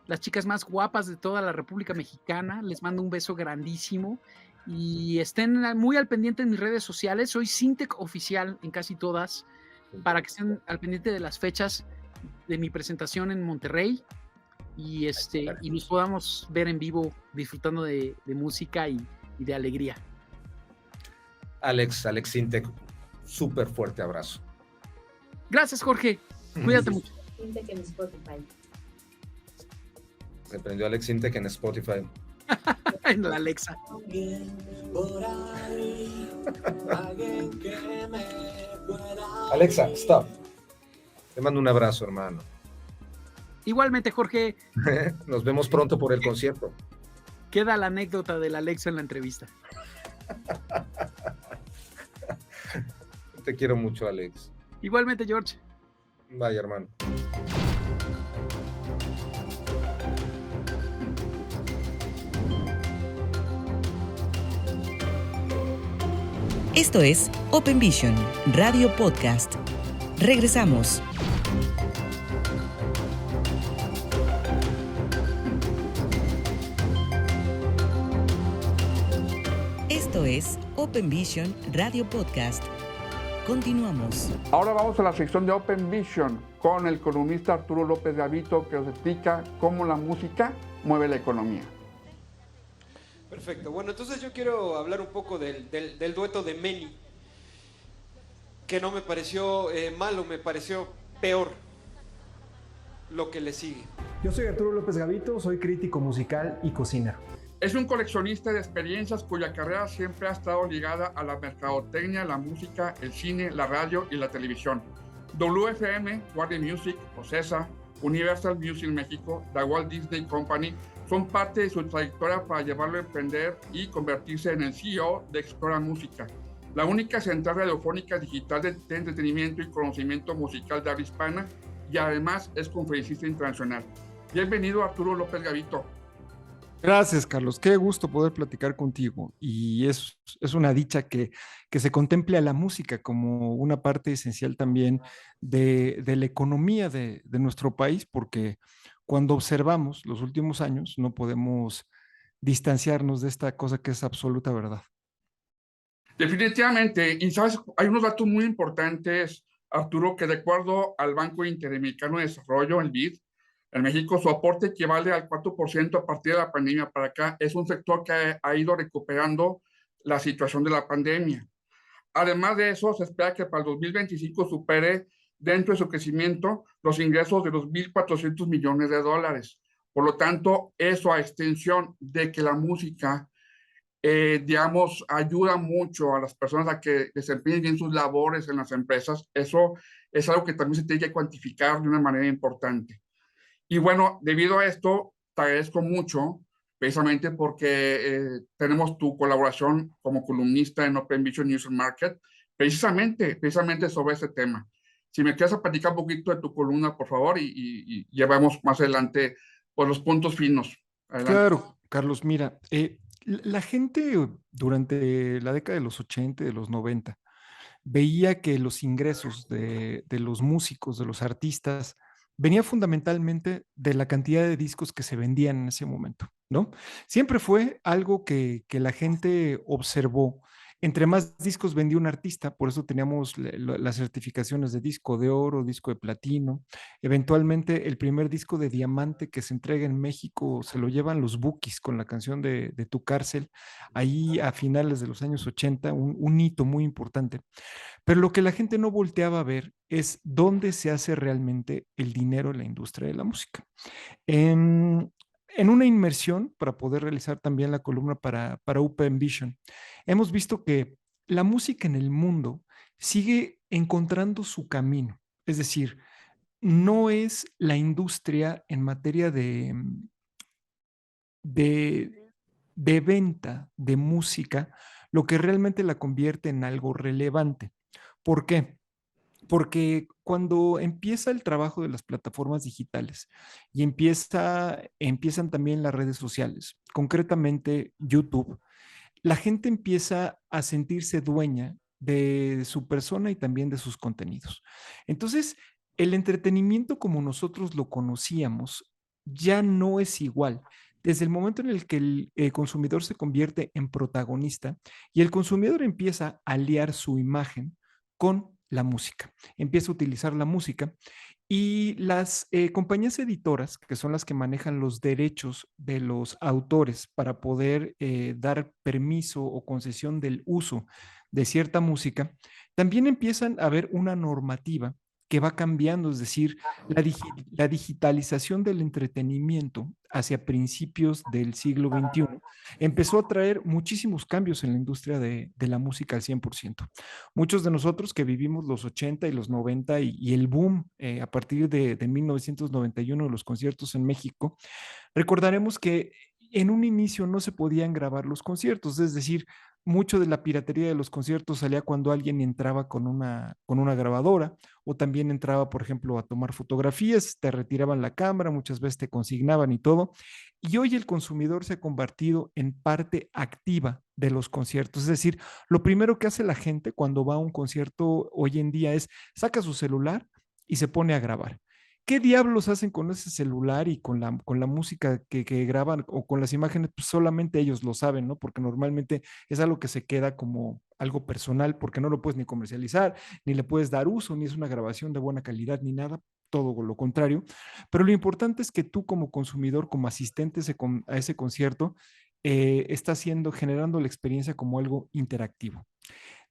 Las chicas más guapas de toda la República Mexicana, les mando un beso grandísimo y estén muy al pendiente en mis redes sociales. Soy Sintek Oficial en casi todas, para que estén al pendiente de las fechas de mi presentación en Monterrey y nos podamos ver en vivo disfrutando de música y de alegría. Alex Sintek, súper fuerte abrazo. Gracias, Jorge. Cuídate mucho. Sintek en Spotify. Se prendió Alex Sintek en Spotify. En la Alexa. Alexa, stop. Te mando un abrazo, hermano. Igualmente, Jorge. Nos vemos pronto por el concierto. Queda la anécdota de la Alexa en la entrevista. Te quiero mucho, Alex. Igualmente, George. Vaya, hermano. Esto es Open Vision, Radio Podcast. Regresamos. Esto es Open Vision, Radio Podcast. Continuamos. Ahora vamos a la sección de Open Vision con el columnista Arturo López Gavito, que nos explica cómo la música mueve la economía. Perfecto. Bueno, entonces yo quiero hablar un poco del dueto de Meni, que no me pareció malo, me pareció peor lo que le sigue. Yo soy Arturo López Gavito, soy crítico musical y cocinero. Es un coleccionista de experiencias cuya carrera siempre ha estado ligada a la mercadotecnia, la música, el cine, la radio y la televisión. WFM, Warner Music, Ocesa, Universal Music México, The Walt Disney Company son parte de su trayectoria para llevarlo a emprender y convertirse en el CEO de Explora Música, la única central radiofónica digital de entretenimiento y conocimiento musical de habla hispana, y además es conferencista internacional. Bienvenido, Arturo López Gavito. Gracias, Carlos. Qué gusto poder platicar contigo. Y es una dicha que se contemple a la música como una parte esencial también de la economía de nuestro país, porque cuando observamos los últimos años no podemos distanciarnos de esta cosa que es absoluta verdad. Definitivamente. Y sabes, hay unos datos muy importantes, Arturo, que de acuerdo al Banco Interamericano de Desarrollo, el BID, en México su aporte equivale al 4% a partir de la pandemia para acá. Es un sector que ha ido recuperando la situación de la pandemia. Además de eso, se espera que para el 2025 supere dentro de su crecimiento los ingresos de los 1.400 millones de dólares. Por lo tanto, eso a extensión de que la música, digamos, ayuda mucho a las personas a que desempeñen bien sus labores en las empresas, eso es algo que también se tiene que cuantificar de una manera importante. Y bueno, debido a esto, te agradezco mucho, precisamente porque tenemos tu colaboración como columnista en Open Vision News and Market, precisamente sobre este tema. Si me quieres platicar un poquito de tu columna, por favor, y llevamos más adelante por los puntos finos. Adelante. Claro, Carlos, mira, la gente durante la década de los 80 y de los 90 veía que los ingresos de los músicos, de los artistas, venía fundamentalmente de la cantidad de discos que se vendían en ese momento, ¿no? Siempre fue algo que la gente observó Entre más discos vendía un artista, por eso teníamos las certificaciones de disco de oro, disco de platino. Eventualmente, el primer disco de diamante que se entrega en México se lo llevan los Bukis con la canción de Tu Cárcel, ahí a finales de los años 80, un hito muy importante. Pero lo que la gente no volteaba a ver es dónde se hace realmente el dinero en la industria de la música. En una inmersión, para poder realizar también la columna para Open Vision, hemos visto que la música en el mundo sigue encontrando su camino. Es decir, no es la industria en materia de, de venta de música lo que realmente la convierte en algo relevante. ¿Por qué? Porque cuando empieza el trabajo de las plataformas digitales y empiezan también las redes sociales, concretamente YouTube, la gente empieza a sentirse dueña de su persona y también de sus contenidos. Entonces, el entretenimiento como nosotros lo conocíamos ya no es igual. Desde el momento en el que el consumidor se convierte en protagonista y el consumidor empieza a aliar su imagen con la música, empieza a utilizar la música y las compañías editoras, que son las que manejan los derechos de los autores para poder dar permiso o concesión del uso de cierta música, también empiezan a ver una normativa que va cambiando, es decir, la digitalización del entretenimiento hacia principios del siglo XXI empezó a traer muchísimos cambios en la industria de la música al 100%. Muchos de nosotros que vivimos los 80 y los 90 y el boom a partir de 1991 de los conciertos en México, recordaremos que en un inicio no se podían grabar los conciertos, es decir, mucho de la piratería de los conciertos salía cuando alguien entraba con una grabadora o también entraba, por ejemplo, a tomar fotografías, te retiraban la cámara, muchas veces te consignaban y todo. Y hoy el consumidor se ha convertido en parte activa de los conciertos. Es decir, lo primero que hace la gente cuando va a un concierto hoy en día es saca su celular y se pone a grabar. ¿Qué diablos hacen con ese celular y con la música que graban o con las imágenes? Pues solamente ellos lo saben, ¿no? Porque normalmente es algo que se queda como algo personal, porque no lo puedes ni comercializar, ni le puedes dar uso, ni es una grabación de buena calidad, ni nada, todo lo contrario. Pero lo importante es que tú como consumidor, como asistente a ese concierto, estás generando la experiencia como algo interactivo.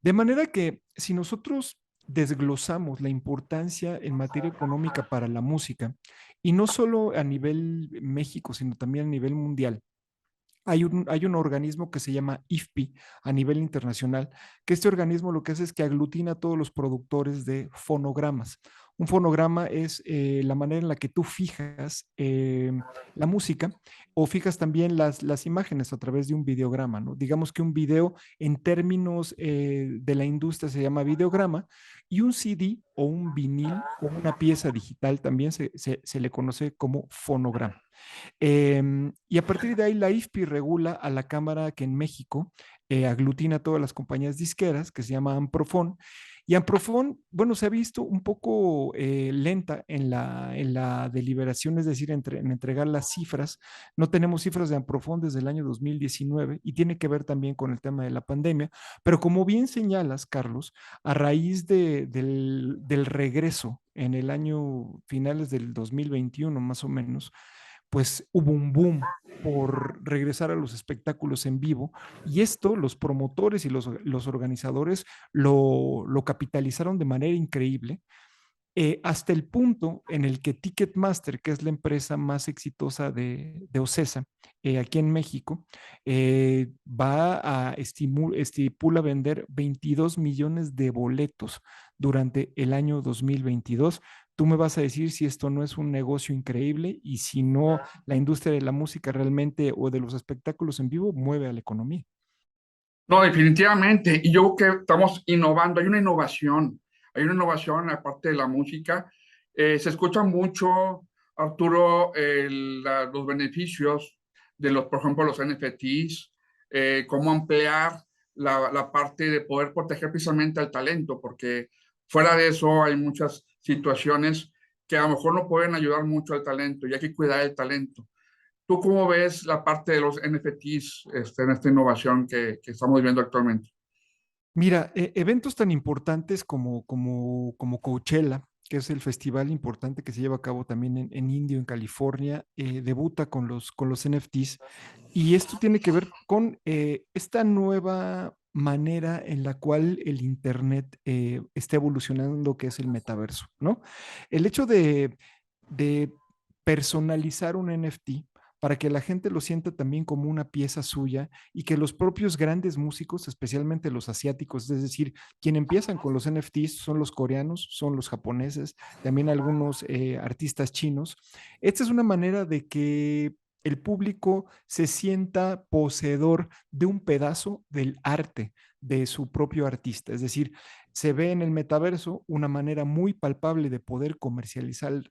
De manera que si nosotros desglosamos la importancia en materia económica para la música, y no solo a nivel México, sino también a nivel mundial, hay un organismo que se llama IFPI a nivel internacional, que este organismo lo que hace es que aglutina a todos los productores de fonogramas. Un fonograma es la manera en la que tú fijas la música o fijas también las imágenes a través de un videograma, ¿no? Digamos que un video en términos de la industria se llama videograma y un CD o un vinil o una pieza digital también se le conoce como fonograma. Y a partir de ahí la IFPI regula a la cámara que en México aglutina a todas las compañías disqueras, que se llama Amprofon. Y Amprofon, bueno, se ha visto un poco lenta en la deliberación, es decir, en entregar las cifras. No tenemos cifras de Amprofon desde el año 2019 y tiene que ver también con el tema de la pandemia. Pero como bien señalas, Carlos, a raíz del regreso en el año finales del 2021, más o menos, pues hubo un boom por regresar a los espectáculos en vivo y esto los promotores y los organizadores lo capitalizaron de manera increíble hasta el punto en el que Ticketmaster, que es la empresa más exitosa de Ocesa aquí en México, estipula vender 22 millones de boletos durante el año 2022. Tú me vas a decir si esto no es un negocio increíble y si no, la industria de la música realmente o de los espectáculos en vivo mueve a la economía. No, definitivamente. Y yo creo que estamos innovando. Hay una innovación aparte de la música. Se escucha mucho, Arturo, los beneficios de por ejemplo, los NFTs, cómo ampliar la parte de poder proteger precisamente al talento, porque fuera de eso hay muchas situaciones que a lo mejor no pueden ayudar mucho al talento y hay que cuidar el talento. ¿Tú cómo ves la parte de los NFTs en esta innovación que estamos viviendo actualmente? Mira, eventos tan importantes como Coachella, que es el festival importante que se lleva a cabo también en Indio, en California, debuta con los NFTs. Y esto tiene que ver con esta nueva manera en la cual el Internet está evolucionando, que es el metaverso, ¿no? El hecho de personalizar un NFT para que la gente lo sienta también como una pieza suya y que los propios grandes músicos, especialmente los asiáticos, es decir, quienes empiezan con los NFTs son los coreanos, son los japoneses, también algunos artistas chinos. Esta es una manera de que el público se sienta poseedor de un pedazo del arte de su propio artista. Es decir, se ve en el metaverso una manera muy palpable de poder comercializar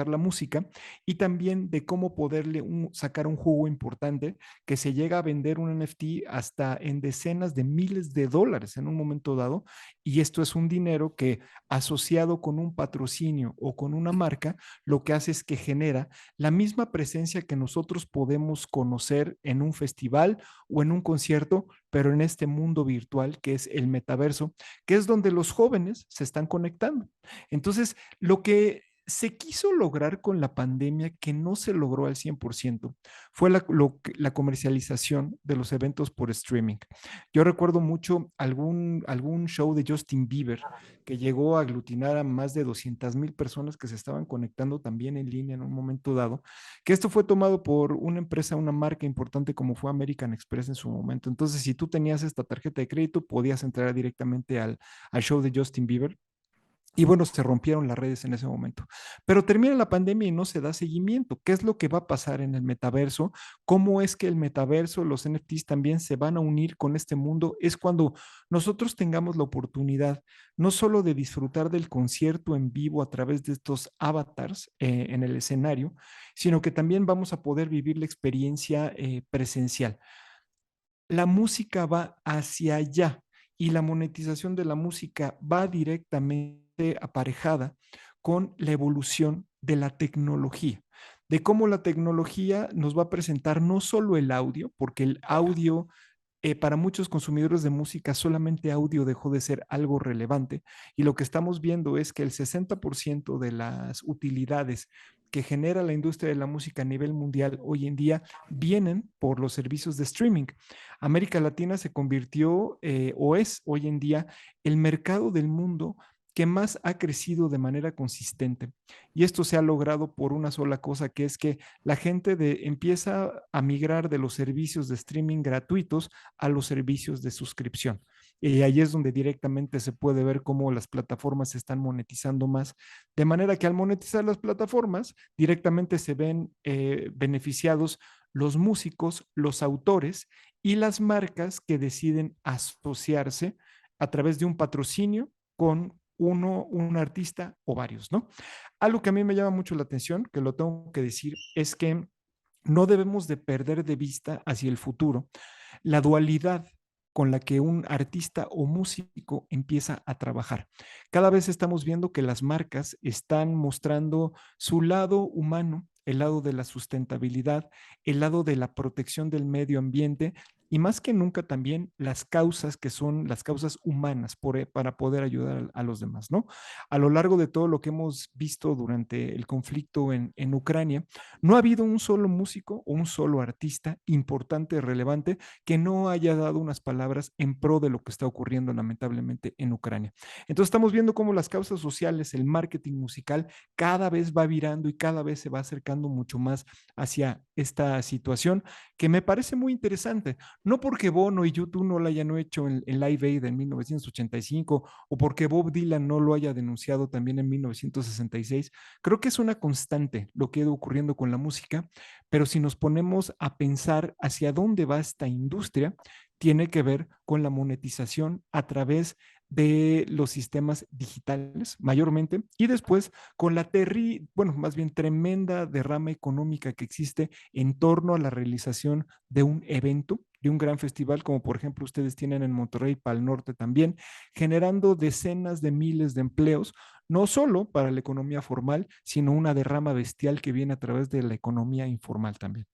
la música y también de cómo poderle sacar un jugo importante que se llega a vender un NFT hasta en decenas de miles de dólares en un momento dado. Y esto es un dinero que asociado con un patrocinio o con una marca, lo que hace es que genera la misma presencia que nosotros podemos conocer en un festival o en un concierto, pero en este mundo virtual que es el metaverso, que es donde los jóvenes se están conectando. Entonces, lo que se quiso lograr con la pandemia, que no se logró al 100%, fue la comercialización de los eventos por streaming. Yo recuerdo mucho algún show de Justin Bieber que llegó a aglutinar a más de 200,000 personas que se estaban conectando también en línea en un momento dado, que esto fue tomado por una empresa, una marca importante como fue American Express en su momento. Entonces, si tú tenías esta tarjeta de crédito, podías entrar directamente al show de Justin Bieber. Y bueno, se rompieron las redes en ese momento. Pero termina la pandemia y no se da seguimiento. ¿Qué es lo que va a pasar en el metaverso? ¿Cómo es que el metaverso, los NFTs también se van a unir con este mundo? Es cuando nosotros tengamos la oportunidad no solo de disfrutar del concierto en vivo a través de estos avatars en el escenario, sino que también vamos a poder vivir la experiencia presencial. La música va hacia allá y la monetización de la música va directamente aparejada con la evolución de la tecnología, de cómo la tecnología nos va a presentar no solo el audio, porque el audio para muchos consumidores de música solamente audio dejó de ser algo relevante y lo que estamos viendo es que el 60% de las utilidades que genera la industria de la música a nivel mundial hoy en día vienen por los servicios de streaming. América Latina se convirtió o es hoy en día el mercado del mundo que más ha crecido de manera consistente. Y esto se ha logrado por una sola cosa, que es que la gente empieza a migrar de los servicios de streaming gratuitos a los servicios de suscripción. Y ahí es donde directamente se puede ver cómo las plataformas se están monetizando más, de manera que al monetizar las plataformas, directamente se ven beneficiados los músicos, los autores y las marcas que deciden asociarse a través de un patrocinio con un artista o varios, ¿no? Algo que a mí me llama mucho la atención, que lo tengo que decir, es que no debemos de perder de vista hacia el futuro la dualidad con la que un artista o músico empieza a trabajar. Cada vez estamos viendo que las marcas están mostrando su lado humano, el lado de la sustentabilidad, el lado de la protección del medio ambiente y más que nunca también las causas que son las causas humanas para poder ayudar a los demás, ¿no? A lo largo de todo lo que hemos visto durante el conflicto en Ucrania, no ha habido un solo músico o un solo artista importante, relevante, que no haya dado unas palabras en pro de lo que está ocurriendo lamentablemente en Ucrania. Entonces estamos viendo cómo las causas sociales, el marketing musical, cada vez va virando y cada vez se va acercando mucho más hacia esta situación que me parece muy interesante. No porque Bono y YouTube no lo hayan hecho en Live Aid en 1985 o porque Bob Dylan no lo haya denunciado también en 1966. Creo que es una constante lo que ha ido ocurriendo con la música, pero si nos ponemos a pensar hacia dónde va esta industria, tiene que ver con la monetización a través de los sistemas digitales mayormente y después con la más bien tremenda derrama económica que existe en torno a la realización de un evento, de un gran festival como por ejemplo ustedes tienen en Monterrey, Pal Norte también, generando decenas de miles de empleos, no solo para la economía formal, sino una derrama bestial que viene a través de la economía informal también.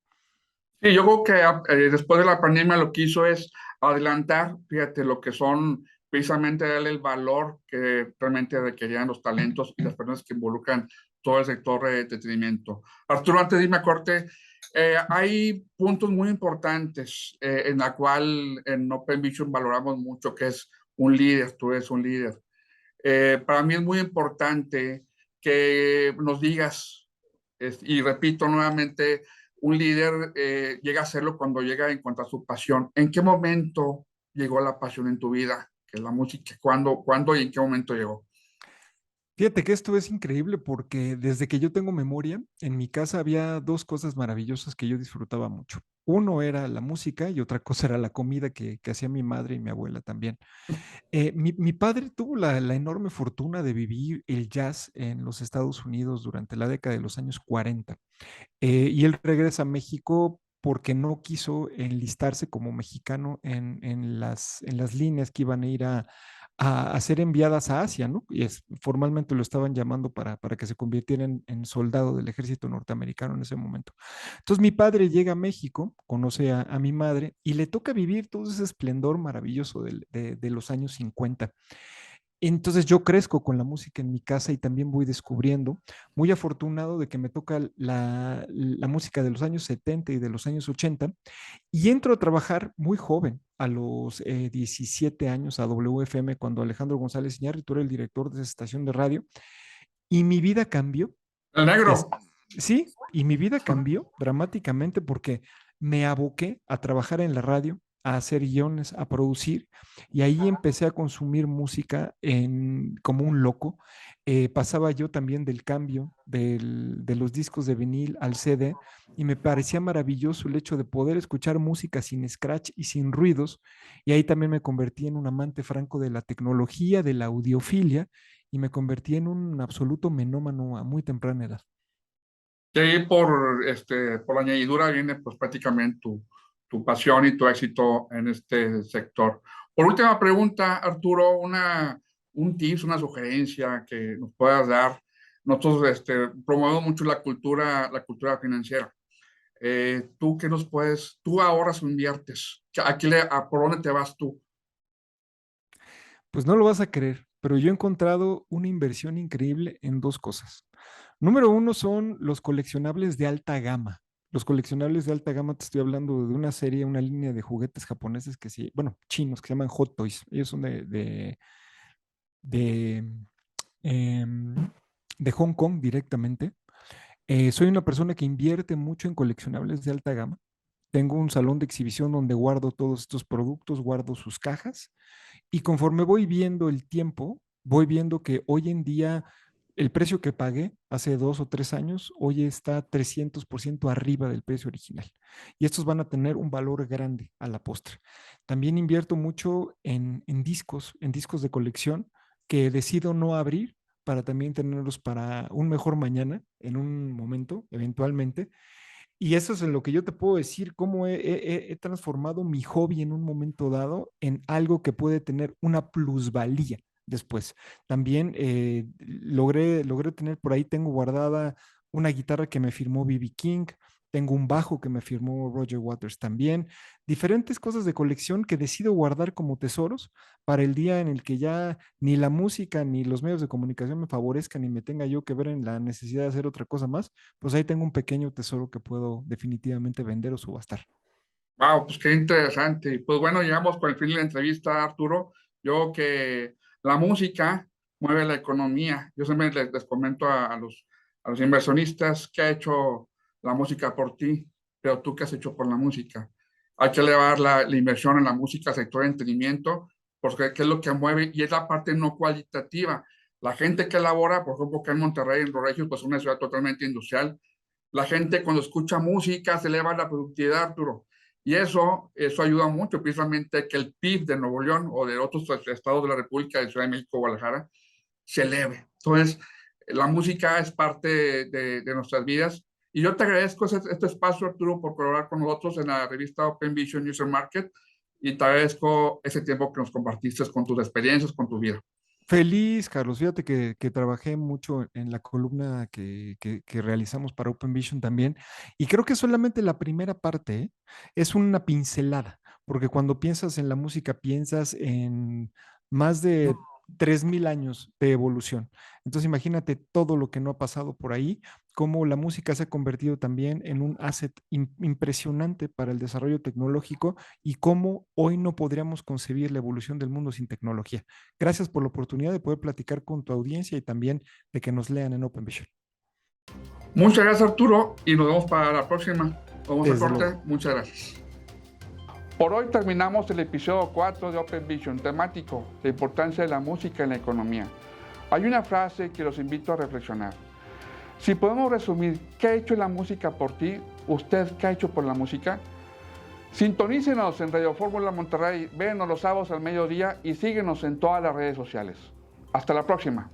Sí, yo creo que después de la pandemia lo que hizo es adelantar, fíjate, lo que son precisamente darle el valor que realmente requerían los talentos y las personas que involucran todo el sector de entretenimiento. Arturo, antes de irme a corte, hay puntos muy importantes en la cual en Open Vision valoramos mucho, que es un líder, tú eres un líder. Para mí es muy importante que nos digas, y repito nuevamente, un líder llega a serlo cuando llega a encontrar su pasión. ¿En qué momento llegó la pasión en tu vida, que es la música? ¿Cuándo y en qué momento llegó? Fíjate que esto es increíble porque desde que yo tengo memoria, en mi casa había dos cosas maravillosas que yo disfrutaba mucho. Uno era la música y otra cosa era la comida que hacía mi madre y mi abuela también. Mi padre tuvo la enorme fortuna de vivir el jazz en los Estados Unidos durante la década de los años 40. Y él regresa a México porque no quiso enlistarse como mexicano en las líneas que iban a ir a ser enviadas a Asia, ¿no? Y formalmente lo estaban llamando para que se convirtiera en soldado del ejército norteamericano en ese momento. Entonces mi padre llega a México, conoce a mi madre y le toca vivir todo ese esplendor maravilloso de los años 50. Entonces yo crezco con la música en mi casa y también voy descubriendo, muy afortunado de que me toca la música de los años 70 y de los años 80, y entro a trabajar muy joven, a los 17 años, a WFM, cuando Alejandro González Iñárritu era el director de esa estación de radio, y mi vida cambió. El negro. Sí, y mi vida cambió dramáticamente porque me aboqué a trabajar en la radio, a hacer guiones, a producir, y ahí empecé a consumir música como un loco. Pasaba yo también del cambio de los discos de vinil al CD, y me parecía maravilloso el hecho de poder escuchar música sin scratch y sin ruidos, y ahí también me convertí en un amante franco de la tecnología, de la audiofilia, y me convertí en un absoluto menómano a muy temprana edad. Y ahí por la añadidura viene pues prácticamente tu pasión y tu éxito en este sector. Por última pregunta, Arturo, un tips, una sugerencia que nos puedas dar. Nosotros promovemos mucho la cultura financiera. ¿Tú qué nos puedes, tú ahorras o inviertes? ¿Por dónde te vas tú? Pues no lo vas a creer, pero yo he encontrado una inversión increíble en dos cosas. Número uno son los coleccionables de alta gama. Los coleccionables de alta gama, te estoy hablando de una serie, una línea de juguetes japoneses bueno, chinos, que se llaman Hot Toys. Ellos son de, em, de Hong Kong directamente. Soy una persona que invierte mucho en coleccionables de alta gama. Tengo un salón de exhibición donde guardo todos estos productos, guardo sus cajas, y conforme voy viendo el tiempo, voy viendo que hoy en día el precio que pagué hace 2 o 3 años, hoy está 300% arriba del precio original. Y estos van a tener un valor grande a la postre. También invierto mucho en discos de colección que decido no abrir para también tenerlos para un mejor mañana, en un momento, eventualmente. Y eso es en lo que yo te puedo decir, cómo he transformado mi hobby en un momento dado en algo que puede tener una plusvalía después. También logré tener por ahí, tengo guardada una guitarra que me firmó B.B. King, tengo un bajo que me firmó Roger Waters también, diferentes cosas de colección que decido guardar como tesoros para el día en el que ya ni la música ni los medios de comunicación me favorezcan y me tenga yo que ver en la necesidad de hacer otra cosa más, pues ahí tengo un pequeño tesoro que puedo definitivamente vender o subastar. Wow, pues qué interesante. Pues bueno, llegamos con el fin de la entrevista, Arturo. Yo que la música mueve la economía. Yo siempre les comento a los inversionistas qué ha hecho la música por ti, pero tú qué has hecho por la música. Hay que elevar la inversión en la música, sector de entretenimiento, porque qué es lo que mueve y es la parte no cualitativa. La gente que elabora, por ejemplo, que en Monterrey, en Los Regios, pues es una ciudad totalmente industrial. La gente cuando escucha música se eleva la productividad, Arturo. Y eso ayuda mucho precisamente a que el PIB de Nuevo León o de otros estados de la República, de Ciudad de México, Guadalajara, se eleve. Entonces, la música es parte de nuestras vidas. Y yo te agradezco este espacio, Arturo, por colaborar con nosotros en la revista Open Vision User Market. Y te agradezco ese tiempo que nos compartiste con tus experiencias, con tu vida. Feliz, Carlos. Fíjate que trabajé mucho en la columna que realizamos para Open Vision también, y creo que solamente la primera parte, ¿eh? Es una pincelada, porque cuando piensas en la música piensas en más de 3000 años de evolución. Entonces imagínate todo lo que no ha pasado por ahí, cómo la música se ha convertido también en un asset impresionante para el desarrollo tecnológico y cómo hoy no podríamos concebir la evolución del mundo sin tecnología. Gracias por la oportunidad de poder platicar con tu audiencia y también de que nos lean en Open Vision. Muchas gracias, Arturo, y nos vemos para la próxima. Vamos Desde a corte. luego. Muchas gracias. Por hoy terminamos el episodio 4 de Open Vision, temático, la importancia de la música en la economía. Hay una frase que los invito a reflexionar. Si podemos resumir qué ha hecho la música por ti, ¿usted qué ha hecho por la música? Sintonícenos en Radio Fórmula Monterrey, véanos los sábados al mediodía y síguenos en todas las redes sociales. Hasta la próxima.